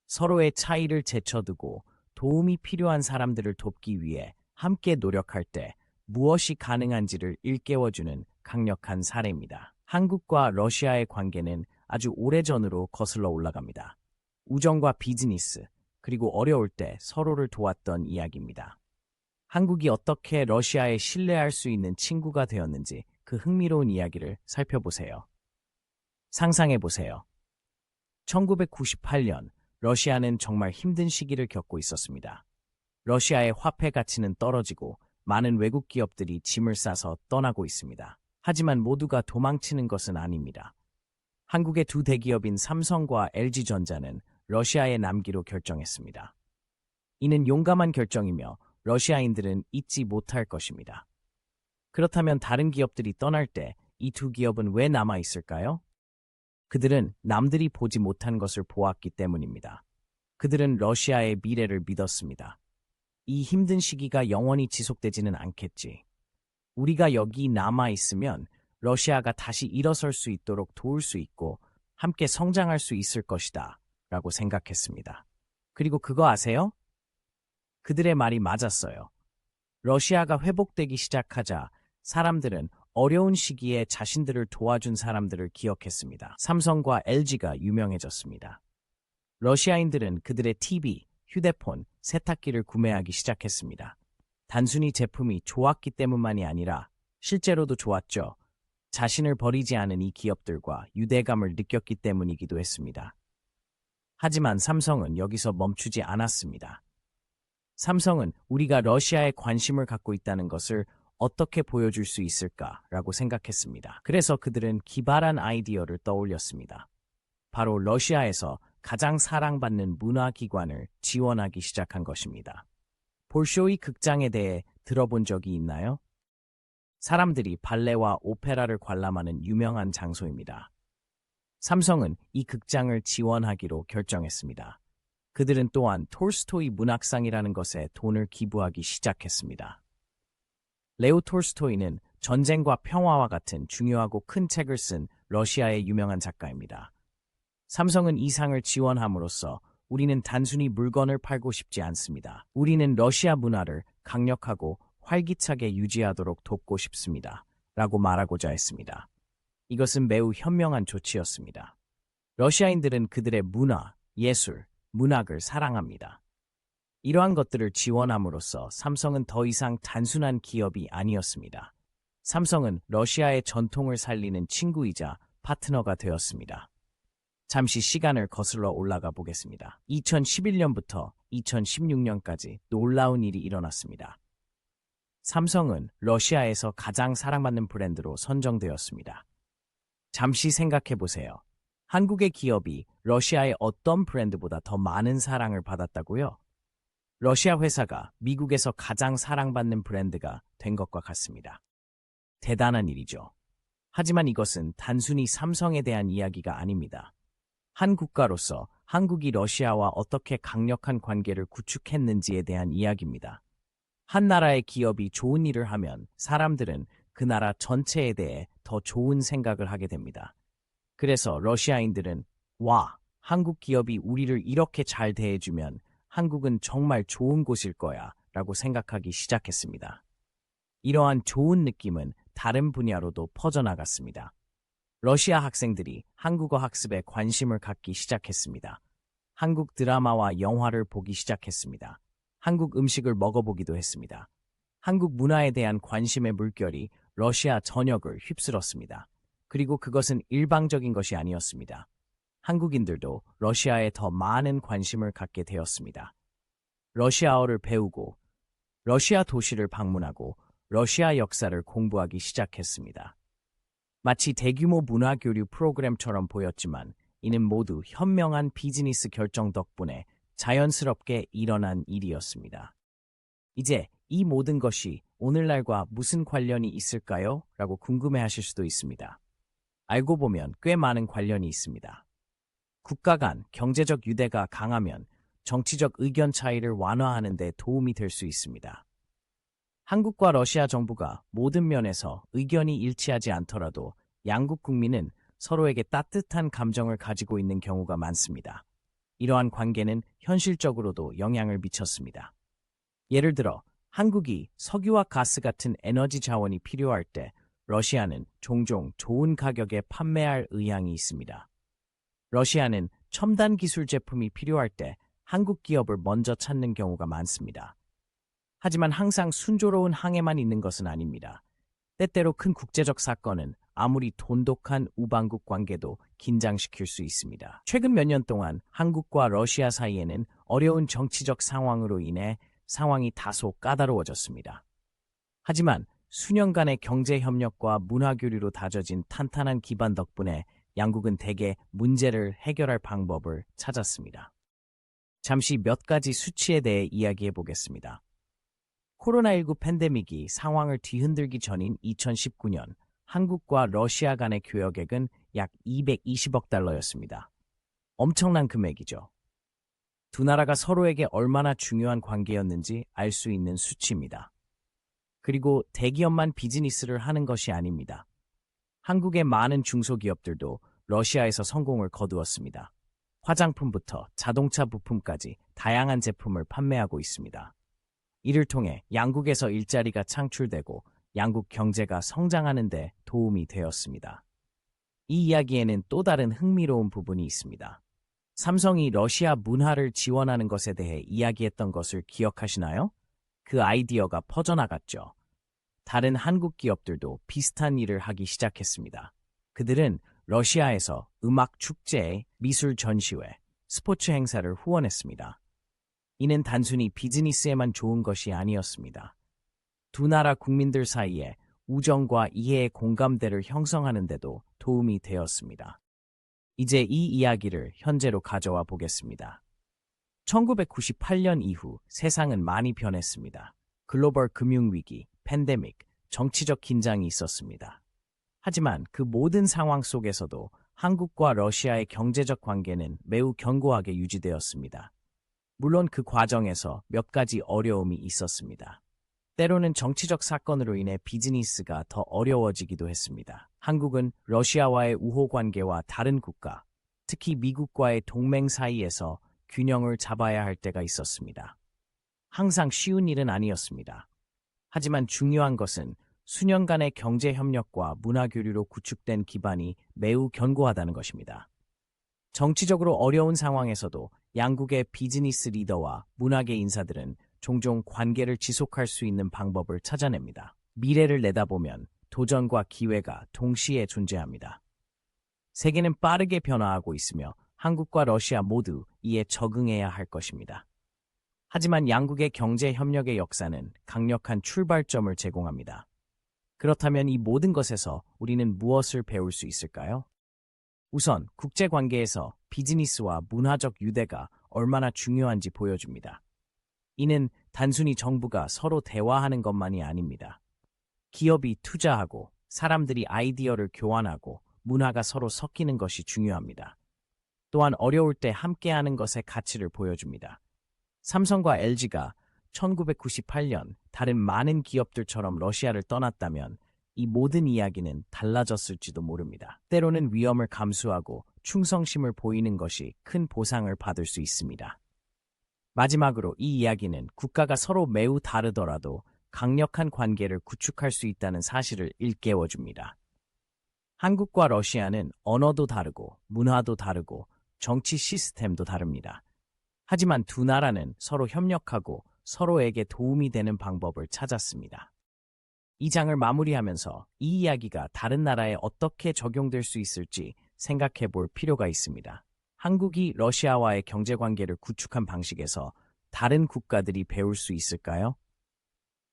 서로의 차이를 제쳐두고 도움이 필요한 사람들을 돕기 위해 함께 노력할 때 무엇이 가능한지를 일깨워주는 강력한 사례입니다. 한국과 러시아의 관계는 아주 오래전으로 거슬러 올라갑니다. 우정과 비즈니스, 그리고 어려울 때 서로를 도왔던 이야기입니다. 한국이 어떻게 러시아에 신뢰할 수 있는 친구가 되었는지 그 흥미로운 이야기를 살펴보세요. 상상해보세요. 1998년 러시아는 정말 힘든 시기를 겪고 있었습니다. 러시아의 화폐 가치는 떨어지고 많은 외국 기업들이 짐을 싸서 떠나고 있습니다. 하지만 모두가 도망치는 것은 아닙니다. 한국의 두 대기업인 삼성과 LG전자는 러시아에 남기로 결정했습니다. 이는 용감한 결정이며 러시아인들은 잊지 못할 것입니다. 그렇다면 다른 기업들이 떠날 때 이 두 기업은 왜 남아 있을까요? 그들은 남들이 보지 못한 것을 보았기 때문입니다. 그들은 러시아의 미래를 믿었습니다. 이 힘든 시기가 영원히 지속되지는 않겠지. 우리가 여기 남아 있으면 러시아가 다시 일어설 수 있도록 도울 수 있고 함께 성장할 수 있을 것이다 라고 생각했습니다. 그리고 그거 아세요? 그들의 말이 맞았어요. 러시아가 회복되기 시작하자 사람들은 어려운 시기에 자신들을 도와준 사람들을 기억했습니다. 삼성과 LG가 유명해졌습니다. 러시아인들은 그들의 TV, 휴대폰, 세탁기를 구매하기 시작했습니다. 단순히 제품이 좋았기 때문만이 아니라 실제로도 좋았죠. 자신을 버리지 않은 이 기업들과 유대감을 느꼈기 때문이기도 했습니다. 하지만 삼성은 여기서 멈추지 않았습니다. 삼성은 우리가 러시아에 관심을 갖고 있다는 것을 어떻게 보여줄 수 있을까라고 생각했습니다. 그래서 그들은 기발한 아이디어를 떠올렸습니다. 바로 러시아에서 가장 사랑받는 문화기관을 지원하기 시작한 것입니다. 볼쇼이 극장에 대해 들어본 적이 있나요? 사람들이 발레와 오페라를 관람하는 유명한 장소입니다. 삼성은 이 극장을 지원하기로 결정했습니다. 그들은 또한 톨스토이 문학상이라는 것에 돈을 기부하기 시작했습니다. 레오 톨스토이는 전쟁과 평화와 같은 중요하고 큰 책을 쓴 러시아의 유명한 작가입니다. 삼성은 이 상을 지원함으로써 우리는 단순히 물건을 팔고 싶지 않습니다. 우리는 러시아 문화를 강력하고 활기차게 유지하도록 돕고 싶습니다. 라고 말하고자 했습니다. 이것은 매우 현명한 조치였습니다. 러시아인들은 그들의 문화, 예술, 문학을 사랑합니다. 이러한 것들을 지원함으로써 삼성은 더 이상 단순한 기업이 아니었습니다. 삼성은 러시아의 전통을 살리는 친구이자 파트너가 되었습니다. 잠시 시간을 거슬러 올라가 보겠습니다. 2011년부터 2016년까지 놀라운 일이 일어났습니다. 삼성은 러시아에서 가장 사랑받는 브랜드로 선정되었습니다. 잠시 생각해 보세요. 한국의 기업이 러시아의 어떤 브랜드보다 더 많은 사랑을 받았다고요? 러시아 회사가 미국에서 가장 사랑받는 브랜드가 된 것과 같습니다. 대단한 일이죠. 하지만 이것은 단순히 삼성에 대한 이야기가 아닙니다. 한 국가로서 한국이 러시아와 어떻게 강력한 관계를 구축했는지에 대한 이야기입니다. 한 나라의 기업이 좋은 일을 하면 사람들은 그 나라 전체에 대해 더 좋은 생각을 하게 됩니다. 그래서 러시아인들은 와, 한국 기업이 우리를 이렇게 잘 대해주면 한국은 정말 좋은 곳일 거야 라고 생각하기 시작했습니다. 이러한 좋은 느낌은 다른 분야로도 퍼져나갔습니다. 러시아 학생들이 한국어 학습에 관심을 갖기 시작했습니다. 한국 드라마와 영화를 보기 시작했습니다. 한국 음식을 먹어보기도 했습니다. 한국 문화에 대한 관심의 물결이 러시아 전역을 휩쓸었습니다. 그리고 그것은 일방적인 것이 아니었습니다. 한국인들도 러시아에 더 많은 관심을 갖게 되었습니다. 러시아어를 배우고, 러시아 도시를 방문하고, 러시아 역사를 공부하기 시작했습니다. 마치 대규모 문화교류 프로그램처럼 보였지만 이는 모두 현명한 비즈니스 결정 덕분에 자연스럽게 일어난 일이었습니다. 이제 이 모든 것이 오늘날과 무슨 관련이 있을까요? 라고 궁금해하실 수도 있습니다. 알고 보면 꽤 많은 관련이 있습니다. 국가 간 경제적 유대가 강하면 정치적 의견 차이를 완화하는 데 도움이 될 수 있습니다. 한국과 러시아 정부가 모든 면에서 의견이 일치하지 않더라도 양국 국민은 서로에게 따뜻한 감정을 가지고 있는 경우가 많습니다. 이러한 관계는 현실적으로도 영향을 미쳤습니다. 예를 들어 한국이 석유와 가스 같은 에너지 자원이 필요할 때 러시아는 종종 좋은 가격에 판매할 의향이 있습니다. 러시아는 첨단 기술 제품이 필요할 때 한국 기업을 먼저 찾는 경우가 많습니다. 하지만 항상 순조로운 항해만 있는 것은 아닙니다. 때때로 큰 국제적 사건은 아무리 돈독한 우방국 관계도 긴장시킬 수 있습니다. 최근 몇 년 동안 한국과 러시아 사이에는 어려운 정치적 상황으로 인해 상황이 다소 까다로워졌습니다. 하지만 수년간의 경제 협력과 문화 교류로 다져진 탄탄한 기반 덕분에 양국은 대개 문제를 해결할 방법을 찾았습니다. 잠시 몇 가지 수치에 대해 이야기해 보겠습니다. 코로나19 팬데믹이 상황을 뒤흔들기 전인 2019년 한국과 러시아 간의 교역액은 약 220억 달러였습니다. 엄청난 금액이죠. 두 나라가 서로에게 얼마나 중요한 관계였는지 알 수 있는 수치입니다. 그리고 대기업만 비즈니스를 하는 것이 아닙니다. 한국의 많은 중소기업들도 러시아에서 성공을 거두었습니다. 화장품부터 자동차 부품까지 다양한 제품을 판매하고 있습니다. 이를 통해 양국에서 일자리가 창출되고 양국 경제가 성장하는 데 도움이 되었습니다. 이 이야기에는 또 다른 흥미로운 부분이 있습니다. 삼성이 러시아 문화를 지원하는 것에 대해 이야기했던 것을 기억하시나요? 그 아이디어가 퍼져나갔죠. 다른 한국 기업들도 비슷한 일을 하기 시작했습니다. 그들은 러시아에서 음악 축제, 미술 전시회, 스포츠 행사를 후원했습니다. 이는 단순히 비즈니스에만 좋은 것이 아니었습니다. 두 나라 국민들 사이에 우정과 이해의 공감대를 형성하는 데도 도움이 되었습니다. 이제 이 이야기를 현재로 가져와 보겠습니다. 1998년 이후 세상은 많이 변했습니다. 글로벌 금융위기, 팬데믹, 정치적 긴장이 있었습니다. 하지만 그 모든 상황 속에서도 한국과 러시아의 경제적 관계는 매우 견고하게 유지되었습니다. 물론 그 과정에서 몇 가지 어려움이 있었습니다. 때로는 정치적 사건으로 인해 비즈니스가 더 어려워지기도 했습니다. 한국은 러시아와의 우호 관계와 다른 국가, 특히 미국과의 동맹 사이에서 균형을 잡아야 할 때가 있었습니다. 항상 쉬운 일은 아니었습니다. 하지만 중요한 것은 수년간의 경제 협력과 문화 교류로 구축된 기반이 매우 견고하다는 것입니다. 정치적으로 어려운 상황에서도 양국의 비즈니스 리더와 문화계 인사들은 종종 관계를 지속할 수 있는 방법을 찾아냅니다. 미래를 내다보면 도전과 기회가 동시에 존재합니다. 세계는 빠르게 변화하고 있으며 한국과 러시아 모두 이에 적응해야 할 것입니다. 하지만 양국의 경제 협력의 역사는 강력한 출발점을 제공합니다. 그렇다면 이 모든 것에서 우리는 무엇을 배울 수 있을까요? 우선 국제관계에서 비즈니스와 문화적 유대가 얼마나 중요한지 보여줍니다. 이는 단순히 정부가 서로 대화하는 것만이 아닙니다. 기업이 투자하고 사람들이 아이디어를 교환하고 문화가 서로 섞이는 것이 중요합니다. 또한 어려울 때 함께하는 것의 가치를 보여줍니다. 삼성과 LG가 1998년 다른 많은 기업들처럼 러시아를 떠났다면 이 모든 이야기는 달라졌을지도 모릅니다. 때로는 위험을 감수하고 충성심을 보이는 것이 큰 보상을 받을 수 있습니다. 마지막으로 이 이야기는 국가가 서로 매우 다르더라도 강력한 관계를 구축할 수 있다는 사실을 일깨워줍니다. 한국과 러시아는 언어도 다르고 문화도 다르고 정치 시스템도 다릅니다. 하지만 두 나라는 서로 협력하고 서로에게 도움이 되는 방법을 찾았습니다. 이 장을 마무리하면서 이 이야기가 다른 나라에 어떻게 적용될 수 있을지 생각해 볼 필요가 있습니다. 한국이 러시아와의 경제관계를 구축한 방식에서 다른 국가들이 배울 수 있을까요?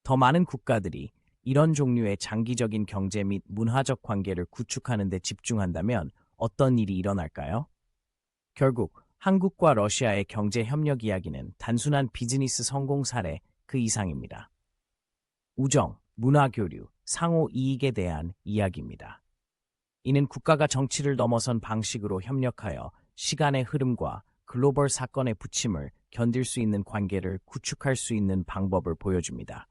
더 많은 국가들이 이런 종류의 장기적인 경제 및 문화적 관계를 구축하는 데 집중한다면 어떤 일이 일어날까요? 결국 한국과 러시아의 경제 협력 이야기는 단순한 비즈니스 성공 사례 그 이상입니다. 우정, 문화 교류, 상호 이익에 대한 이야기입니다. 이는 국가가 정치를 넘어선 방식으로 협력하여 시간의 흐름과 글로벌 사건의 부침을 견딜 수 있는 관계를 구축할 수 있는 방법을 보여줍니다.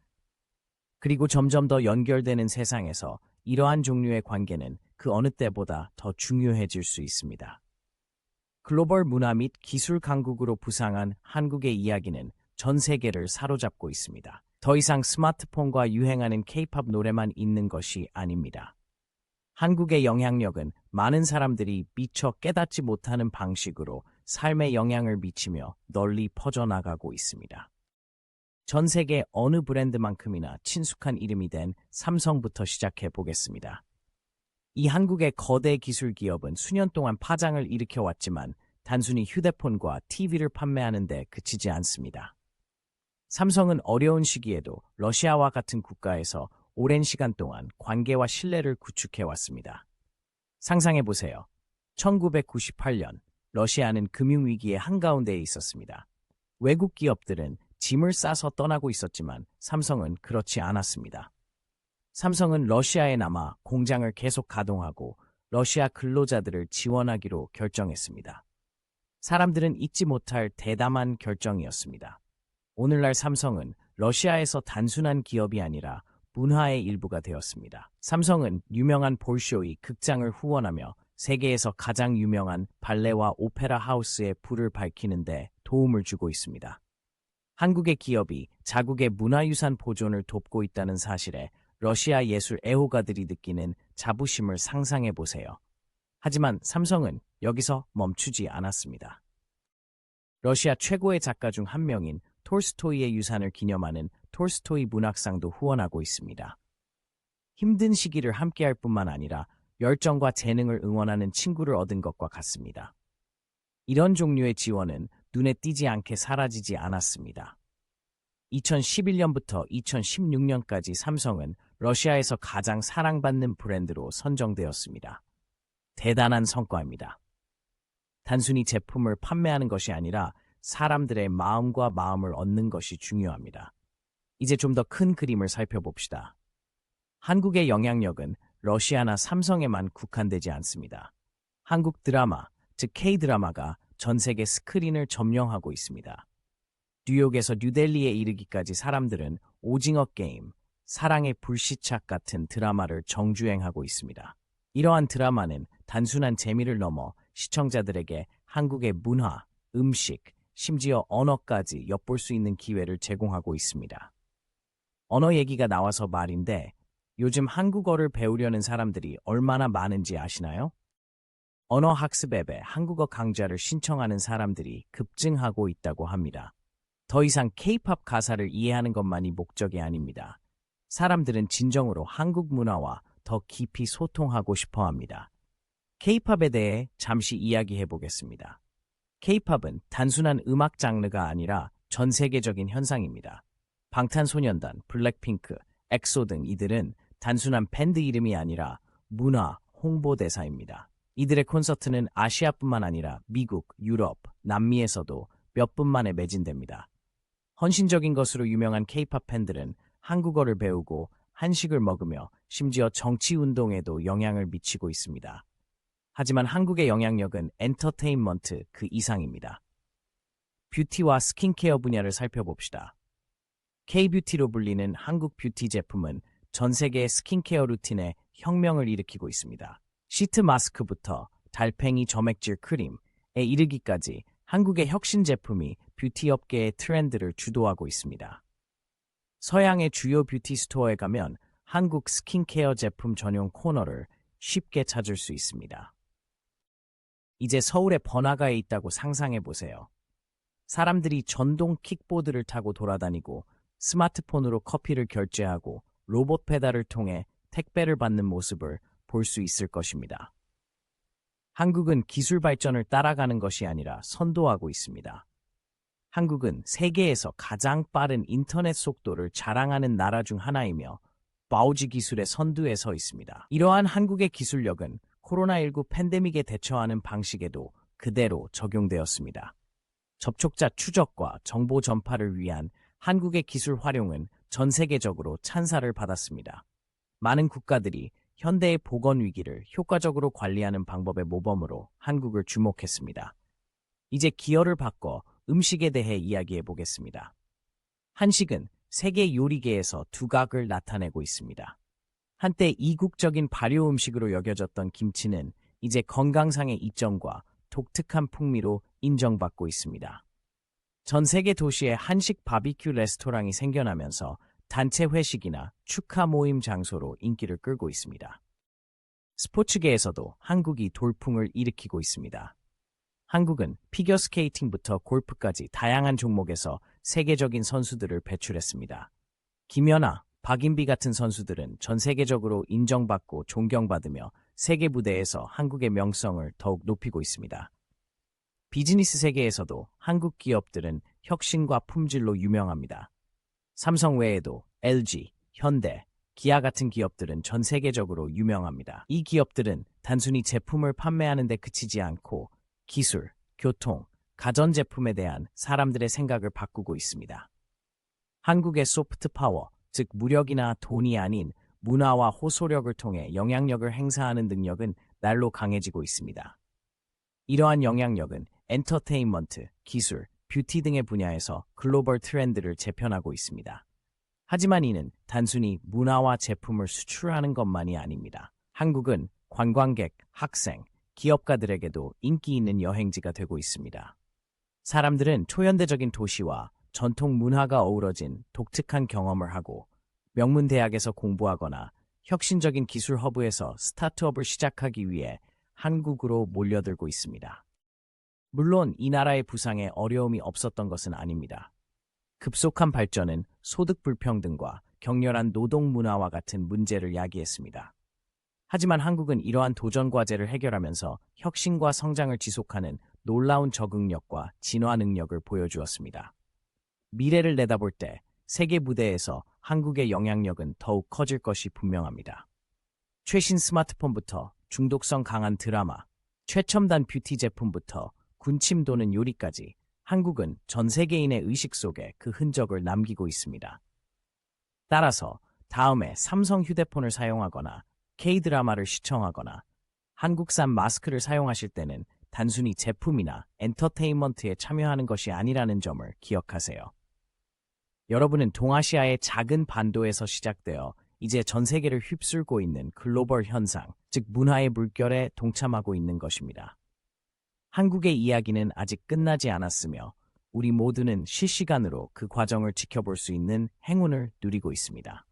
그리고 점점 더 연결되는 세상에서 이러한 종류의 관계는 그 어느 때보다 더 중요해질 수 있습니다. 글로벌 문화 및 기술 강국으로 부상한 한국의 이야기는 전 세계를 사로잡고 있습니다. 더 이상 스마트폰과 유행하는 K-팝 노래만 있는 것이 아닙니다. 한국의 영향력은 많은 사람들이 미처 깨닫지 못하는 방식으로 삶에 영향을 미치며 널리 퍼져나가고 있습니다. 전 세계 어느 브랜드만큼이나 친숙한 이름이 된 삼성부터 시작해 보겠습니다. 이 한국의 거대 기술 기업은 수년 동안 파장을 일으켜왔지만 단순히 휴대폰과 TV를 판매하는 데 그치지 않습니다. 삼성은 어려운 시기에도 러시아와 같은 국가에서 오랜 시간 동안 관계와 신뢰를 구축해왔습니다. 상상해보세요. 1998년 러시아는 금융위기의 한가운데에 있었습니다. 외국 기업들은 짐을 싸서 떠나고 있었지만 삼성은 그렇지 않았습니다. 삼성은 러시아에 남아 공장을 계속 가동하고 러시아 근로자들을 지원하기로 결정했습니다. 사람들은 잊지 못할 대담한 결정이었습니다. 오늘날 삼성은 러시아에서 단순한 기업이 아니라 문화의 일부가 되었습니다. 삼성은 유명한 볼쇼이 극장을 후원하며 세계에서 가장 유명한 발레와 오페라 하우스의 불을 밝히는데 도움을 주고 있습니다. 한국의 기업이 자국의 문화유산 보존을 돕고 있다는 사실에 러시아 예술 애호가들이 느끼는 자부심을 상상해 보세요. 하지만 삼성은 여기서 멈추지 않았습니다. 러시아 최고의 작가 중 한 명인 톨스토이의 유산을 기념하는 톨스토이 문학상도 후원하고 있습니다. 힘든 시기를 함께할 뿐만 아니라 열정과 재능을 응원하는 친구를 얻은 것과 같습니다. 이런 종류의 지원은 눈에 띄지 않게 사라지지 않았습니다. 2011년부터 2016년까지 삼성은 러시아에서 가장 사랑받는 브랜드로 선정되었습니다. 대단한 성과입니다. 단순히 제품을 판매하는 것이 아니라 사람들의 마음과 마음을 얻는 것이 중요합니다. 이제 좀 더 큰 그림을 살펴봅시다. 한국의 영향력은 러시아나 삼성에만 국한되지 않습니다. 한국 드라마, 즉 K-드라마가 전 세계 스크린을 점령하고 있습니다. 뉴욕에서 뉴델리에 이르기까지 사람들은 오징어 게임, 사랑의 불시착 같은 드라마를 정주행하고 있습니다. 이러한 드라마는 단순한 재미를 넘어 시청자들에게 한국의 문화, 음식, 심지어 언어까지 엿볼 수 있는 기회를 제공하고 있습니다. 언어 얘기가 나와서 말인데 요즘 한국어를 배우려는 사람들이 얼마나 많은지 아시나요? 언어 학습 앱에 한국어 강좌를 신청하는 사람들이 급증하고 있다고 합니다. 더 이상 K-팝 가사를 이해하는 것만이 목적이 아닙니다. 사람들은 진정으로 한국 문화와 더 깊이 소통하고 싶어 합니다. K-팝에 대해 잠시 이야기해 보겠습니다. K-팝은 단순한 음악 장르가 아니라 전 세계적인 현상입니다. 방탄소년단, 블랙핑크, 엑소 등 이들은 단순한 밴드 이름이 아니라 문화, 홍보 대사입니다. 이들의 콘서트는 아시아뿐만 아니라 미국, 유럽, 남미에서도 몇 분 만에 매진됩니다. 헌신적인 것으로 유명한 K-팝 팬들은 한국어를 배우고 한식을 먹으며 심지어 정치운동에도 영향을 미치고 있습니다. 하지만 한국의 영향력은 엔터테인먼트 그 이상입니다. 뷰티와 스킨케어 분야를 살펴봅시다. K-뷰티로 불리는 한국 뷰티 제품은 전 세계의 스킨케어 루틴에 혁명을 일으키고 있습니다. 시트 마스크부터 달팽이 점액질 크림에 이르기까지 한국의 혁신 제품이 뷰티 업계의 트렌드를 주도하고 있습니다. 서양의 주요 뷰티 스토어에 가면 한국 스킨케어 제품 전용 코너를 쉽게 찾을 수 있습니다. 이제 서울의 번화가에 있다고 상상해 보세요. 사람들이 전동 킥보드를 타고 돌아다니고 스마트폰으로 커피를 결제하고 로봇 배달을 통해 택배를 받는 모습을 볼 수 있을 것입니다. 한국은 기술 발전을 따라가는 것이 아니라 선도하고 있습니다. 한국은 세계에서 가장 빠른 인터넷 속도를 자랑하는 나라 중 하나이며 5G 기술의 선두에 서 있습니다. 이러한 한국의 기술력은 코로나19 팬데믹에 대처하는 방식에도 그대로 적용되었습니다. 접촉자 추적과 정보 전파를 위한 한국의 기술 활용은 전 세계적으로 찬사를 받았습니다. 많은 국가들이 현대의 보건 위기를 효과적으로 관리하는 방법의 모범으로 한국을 주목했습니다. 이제 기어를 바꿔 음식에 대해 이야기해 보겠습니다. 한식은 세계 요리계에서 두각을 나타내고 있습니다. 한때 이국적인 발효 음식으로 여겨졌던 김치는 이제 건강상의 이점과 독특한 풍미로 인정받고 있습니다. 전 세계 도시에 한식 바비큐 레스토랑이 생겨나면서 단체 회식이나 축하 모임 장소로 인기를 끌고 있습니다. 스포츠계에서도 한국이 돌풍을 일으키고 있습니다. 한국은 피겨스케이팅부터 골프까지 다양한 종목에서 세계적인 선수들을 배출했습니다. 김연아, 박인비 같은 선수들은 전 세계적으로 인정받고 존경받으며 세계 무대에서 한국의 명성을 더욱 높이고 있습니다. 비즈니스 세계에서도 한국 기업들은 혁신과 품질로 유명합니다. 삼성 외에도 LG, 현대, 기아 같은 기업들은 전 세계적으로 유명합니다. 이 기업들은 단순히 제품을 판매하는 데 그치지 않고 기술, 교통, 가전제품에 대한 사람들의 생각을 바꾸고 있습니다. 한국의 소프트 파워, 즉 무력이나 돈이 아닌 문화와 호소력을 통해 영향력을 행사하는 능력은 날로 강해지고 있습니다. 이러한 영향력은 엔터테인먼트, 기술, 뷰티 등의 분야에서 글로벌 트렌드를 재편하고 있습니다. 하지만 이는 단순히 문화와 제품을 수출하는 것만이 아닙니다. 한국은 관광객, 학생, 기업가들에게도 인기 있는 여행지가 되고 있습니다. 사람들은 초현대적인 도시와 전통 문화가 어우러진 독특한 경험을 하고 명문 대학에서 공부하거나 혁신적인 기술 허브에서 스타트업을 시작하기 위해 한국으로 몰려들고 있습니다. 물론 이 나라의 부상에 어려움이 없었던 것은 아닙니다. 급속한 발전은 소득 불평등과 격렬한 노동 문화와 같은 문제를 야기했습니다. 하지만 한국은 이러한 도전 과제를 해결하면서 혁신과 성장을 지속하는 놀라운 적응력과 진화 능력을 보여주었습니다. 미래를 내다볼 때 세계 무대에서 한국의 영향력은 더욱 커질 것이 분명합니다. 최신 스마트폰부터 중독성 강한 드라마, 최첨단 뷰티 제품부터 군침 도는 요리까지 한국은 전 세계인의 의식 속에 그 흔적을 남기고 있습니다. 따라서 다음에 삼성 휴대폰을 사용하거나 K-드라마를 시청하거나 한국산 마스크를 사용하실 때는 단순히 제품이나 엔터테인먼트에 참여하는 것이 아니라는 점을 기억하세요. 여러분은 동아시아의 작은 반도에서 시작되어 이제 전 세계를 휩쓸고 있는 글로벌 현상, 즉 문화의 물결에 동참하고 있는 것입니다. 한국의 이야기는 아직 끝나지 않았으며 우리 모두는 실시간으로 그 과정을 지켜볼 수 있는 행운을 누리고 있습니다.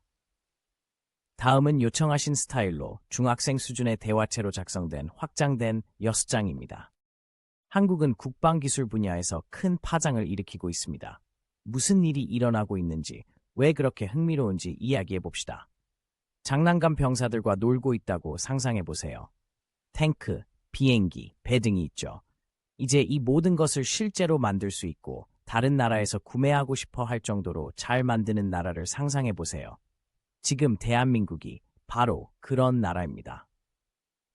다음은 요청하신 스타일로 중학생 수준의 대화체로 작성된 확장된 6장입니다. 한국은 국방기술 분야에서 큰 파장을 일으키고 있습니다. 무슨 일이 일어나고 있는지, 왜 그렇게 흥미로운지 이야기해봅시다. 장난감 병사들과 놀고 있다고 상상해보세요. 탱크, 비행기, 배 등이 있죠. 이제 이 모든 것을 실제로 만들 수 있고 다른 나라에서 구매하고 싶어 할 정도로 잘 만드는 나라를 상상해보세요. 지금 대한민국이 바로 그런 나라입니다.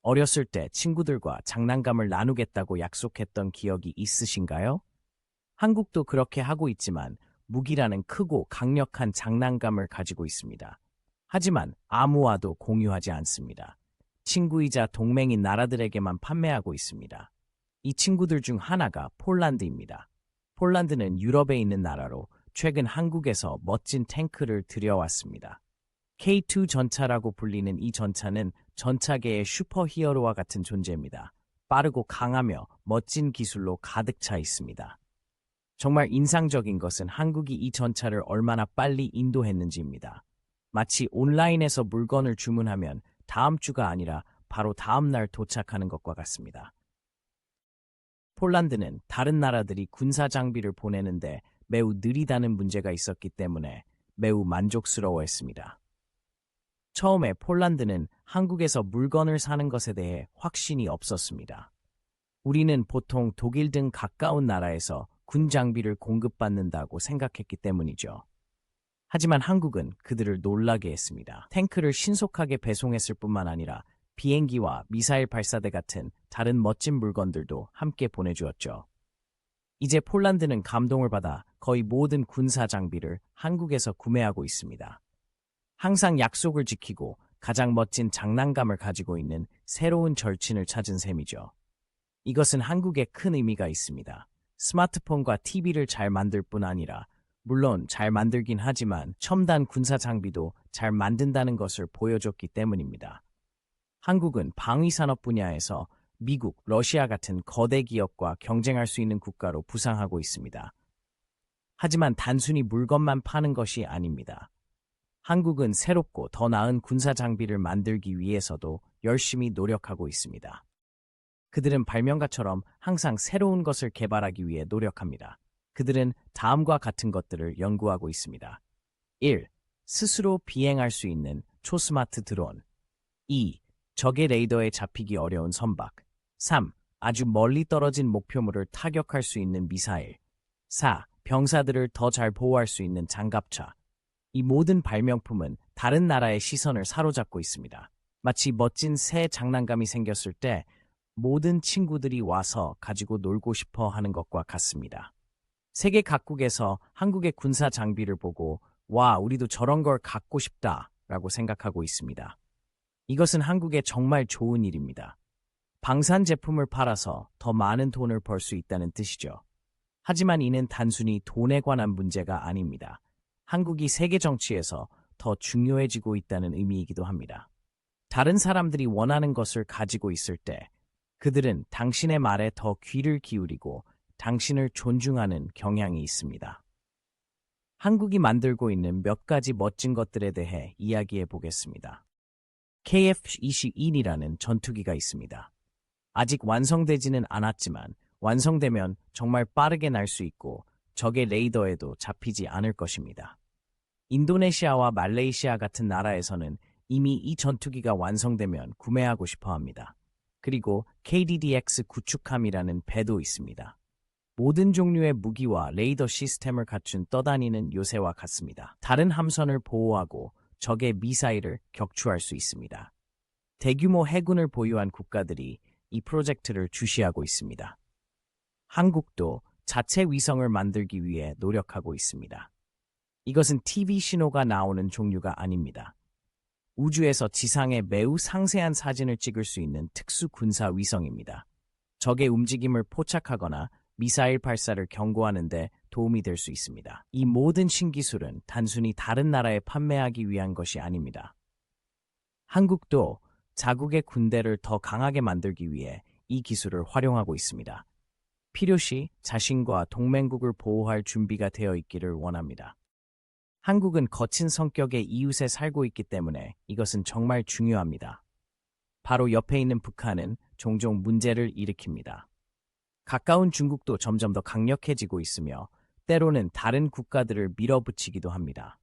어렸을 때 친구들과 장난감을 나누겠다고 약속했던 기억이 있으신가요? 한국도 그렇게 하고 있지만 무기라는 크고 강력한 장난감을 가지고 있습니다. 하지만 아무와도 공유하지 않습니다. 친구이자 동맹인 나라들에게만 판매하고 있습니다. 이 친구들 중 하나가 폴란드입니다. 폴란드는 유럽에 있는 나라로 최근 한국에서 멋진 탱크를 들여왔습니다. K2 전차라고 불리는 이 전차는 전차계의 슈퍼히어로와 같은 존재입니다. 빠르고 강하며 멋진 기술로 가득 차 있습니다. 정말 인상적인 것은 한국이 이 전차를 얼마나 빨리 인도했는지입니다. 마치 온라인에서 물건을 주문하면 다음 주가 아니라 바로 다음 날 도착하는 것과 같습니다. 폴란드는 다른 나라들이 군사 장비를 보내는데 매우 느리다는 문제가 있었기 때문에 매우 만족스러워했습니다. 처음에 폴란드는 한국에서 물건을 사는 것에 대해 확신이 없었습니다. 우리는 보통 독일 등 가까운 나라에서 군 장비를 공급받는다고 생각했기 때문이죠. 하지만 한국은 그들을 놀라게 했습니다. 탱크를 신속하게 배송했을 뿐만 아니라 비행기와 미사일 발사대 같은 다른 멋진 물건들도 함께 보내주었죠. 이제 폴란드는 감동을 받아 거의 모든 군사 장비를 한국에서 구매하고 있습니다. 항상 약속을 지키고 가장 멋진 장난감을 가지고 있는 새로운 절친을 찾은 셈이죠. 이것은 한국에 큰 의미가 있습니다. 스마트폰과 TV를 잘 만들 뿐 아니라 물론 잘 만들긴 하지만 첨단 군사 장비도 잘 만든다는 것을 보여줬기 때문입니다. 한국은 방위산업 분야에서 미국, 러시아 같은 거대 기업과 경쟁할 수 있는 국가로 부상하고 있습니다. 하지만 단순히 물건만 파는 것이 아닙니다. 한국은 새롭고 더 나은 군사 장비를 만들기 위해서도 열심히 노력하고 있습니다. 그들은 발명가처럼 항상 새로운 것을 개발하기 위해 노력합니다. 그들은 다음과 같은 것들을 연구하고 있습니다. 1. 스스로 비행할 수 있는 초스마트 드론. 2. 적의 레이더에 잡히기 어려운 선박. 3. 아주 멀리 떨어진 목표물을 타격할 수 있는 미사일. 4. 병사들을 더 잘 보호할 수 있는 장갑차. 이 모든 발명품은 다른 나라의 시선을 사로잡고 있습니다. 마치 멋진 새 장난감이 생겼을 때 모든 친구들이 와서 가지고 놀고 싶어 하는 것과 같습니다. 세계 각국에서 한국의 군사 장비를 보고 와, 우리도 저런 걸 갖고 싶다 라고 생각하고 있습니다. 이것은 한국에 정말 좋은 일입니다. 방산 제품을 팔아서 더 많은 돈을 벌 수 있다는 뜻이죠. 하지만 이는 단순히 돈에 관한 문제가 아닙니다. 한국이 세계 정치에서 더 중요해지고 있다는 의미이기도 합니다. 다른 사람들이 원하는 것을 가지고 있을 때 그들은 당신의 말에 더 귀를 기울이고 당신을 존중하는 경향이 있습니다. 한국이 만들고 있는 몇 가지 멋진 것들에 대해 이야기해 보겠습니다. KF-21이라는 전투기가 있습니다. 아직 완성되지는 않았지만 완성되면 정말 빠르게 날 수 있고 적의 레이더에도 잡히지 않을 것입니다. 인도네시아와 말레이시아 같은 나라에서는 이미 이 전투기가 완성되면 구매하고 싶어 합니다. 그리고 KDDX 구축함이라는 배도 있습니다. 모든 종류의 무기와 레이더 시스템을 갖춘 떠다니는 요새와 같습니다. 다른 함선을 보호하고 적의 미사일을 격추할 수 있습니다. 대규모 해군을 보유한 국가들이 이 프로젝트를 주시하고 있습니다. 한국도 자체 위성을 만들기 위해 노력하고 있습니다. 이것은 TV 신호가 나오는 종류가 아닙니다. 우주에서 지상에 매우 상세한 사진을 찍을 수 있는 특수 군사 위성입니다. 적의 움직임을 포착하거나 미사일 발사를 경고하는 데 도움이 될 수 있습니다. 이 모든 신기술은 단순히 다른 나라에 판매하기 위한 것이 아닙니다. 한국도 자국의 군대를 더 강하게 만들기 위해 이 기술을 활용하고 있습니다. 필요시 자신과 동맹국을 보호할 준비가 되어 있기를 원합니다. 한국은 거친 성격의 이웃에 살고 있기 때문에 이것은 정말 중요합니다. 바로 옆에 있는 북한은 종종 문제를 일으킵니다. 가까운 중국도 점점 더 강력해지고 있으며 때로는 다른 국가들을 밀어붙이기도 합니다.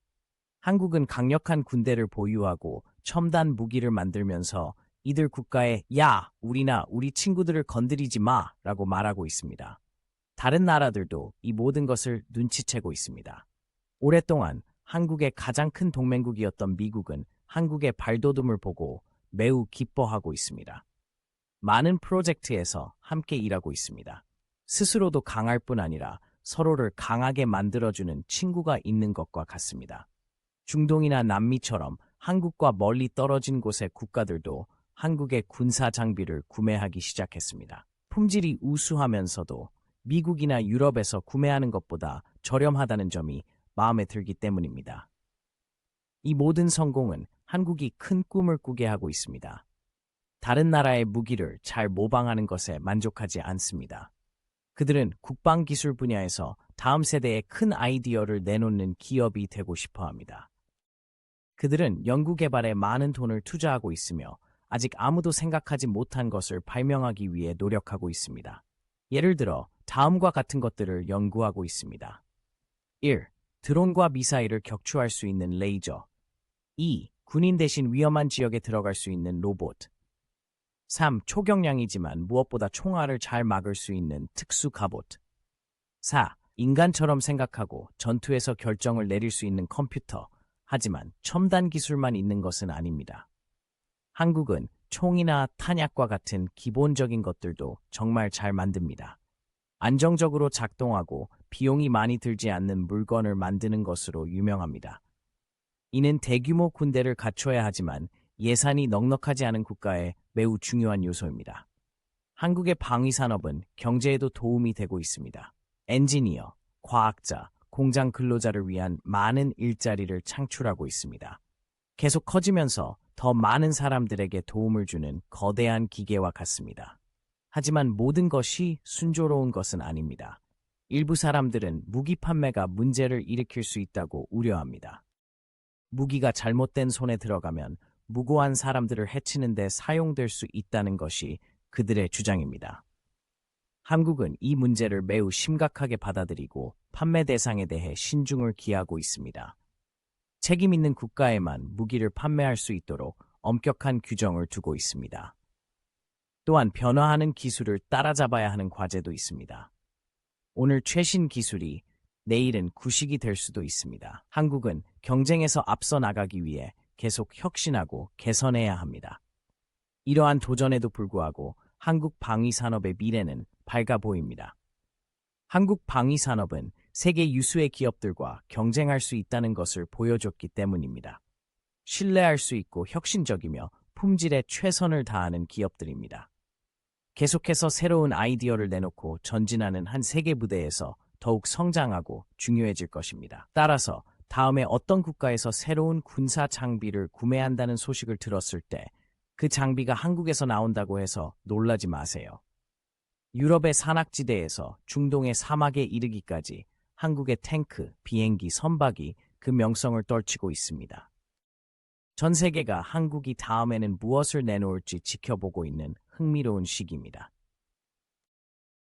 한국은 강력한 군대를 보유하고 첨단 무기를 만들면서 이들 국가에 야, 우리나 우리 친구들을 건드리지 마 라고 말하고 있습니다. 다른 나라들도 이 모든 것을 눈치채고 있습니다. 오랫동안 한국의 가장 큰 동맹국이었던 미국은 한국의 발돋움을 보고 매우 기뻐하고 있습니다. 많은 프로젝트에서 함께 일하고 있습니다. 스스로도 강할 뿐 아니라 서로를 강하게 만들어주는 친구가 있는 것과 같습니다. 중동이나 남미처럼 한국과 멀리 떨어진 곳의 국가들도 한국의 군사 장비를 구매하기 시작했습니다. 품질이 우수하면서도 미국이나 유럽에서 구매하는 것보다 저렴하다는 점이 마음에 들기 때문입니다. 이 모든 성공은 한국이 큰 꿈을 꾸게 하고 있습니다. 다른 나라의 무기를 잘 모방하는 것에 만족하지 않습니다. 그들은 국방기술 분야에서 다음 세대에 큰 아이디어를 내놓는 기업이 되고 싶어 합니다. 그들은 연구개발에 많은 돈을 투자하고 있으며 아직 아무도 생각하지 못한 것을 발명하기 위해 노력하고 있습니다. 예를 들어 다음과 같은 것들을 연구하고 있습니다. 1. 드론과 미사일을 격추할 수 있는 레이저. 2. 군인 대신 위험한 지역에 들어갈 수 있는 로봇. 3. 초경량이지만 무엇보다 총알을 잘 막을 수 있는 특수 갑옷. 4. 인간처럼 생각하고 전투에서 결정을 내릴 수 있는 컴퓨터. 하지만 첨단 기술만 있는 것은 아닙니다. 한국은 총이나 탄약과 같은 기본적인 것들도 정말 잘 만듭니다. 안정적으로 작동하고 비용이 많이 들지 않는 물건을 만드는 것으로 유명합니다. 이는 대규모 군대를 갖춰야 하지만 예산이 넉넉하지 않은 국가에 매우 중요한 요소입니다. 한국의 방위산업은 경제에도 도움이 되고 있습니다. 엔지니어, 과학자, 공장 근로자를 위한 많은 일자리를 창출하고 있습니다. 계속 커지면서 더 많은 사람들에게 도움을 주는 거대한 기계와 같습니다. 하지만 모든 것이 순조로운 것은 아닙니다. 일부 사람들은 무기 판매가 문제를 일으킬 수 있다고 우려합니다. 무기가 잘못된 손에 들어가면 무고한 사람들을 해치는 데 사용될 수 있다는 것이 그들의 주장입니다. 한국은 이 문제를 매우 심각하게 받아들이고 판매 대상에 대해 신중을 기하고 있습니다. 책임 있는 국가에만 무기를 판매할 수 있도록 엄격한 규정을 두고 있습니다. 또한 변화하는 기술을 따라잡아야 하는 과제도 있습니다. 오늘 최신 기술이 내일은 구식이 될 수도 있습니다. 한국은 경쟁에서 앞서 나가기 위해 계속 혁신하고 개선해야 합니다. 이러한 도전에도 불구하고 한국 방위산업의 미래는 밝아 보입니다. 한국 방위산업은 세계 유수의 기업들과 경쟁할 수 있다는 것을 보여줬기 때문입니다. 신뢰할 수 있고 혁신적이며 품질에 최선을 다하는 기업들입니다. 계속해서 새로운 아이디어를 내놓고 전진하는 한 세계 무대에서 더욱 성장하고 중요해질 것입니다. 따라서 다음에 어떤 국가에서 새로운 군사 장비를 구매한다는 소식을 들었을 때 그 장비가 한국에서 나온다고 해서 놀라지 마세요. 유럽의 산악지대에서 중동의 사막에 이르기까지 한국의 탱크, 비행기, 선박이 그 명성을 떨치고 있습니다. 전 세계가 한국이 다음에는 무엇을 내놓을지 지켜보고 있는 흥미로운 시기입니다.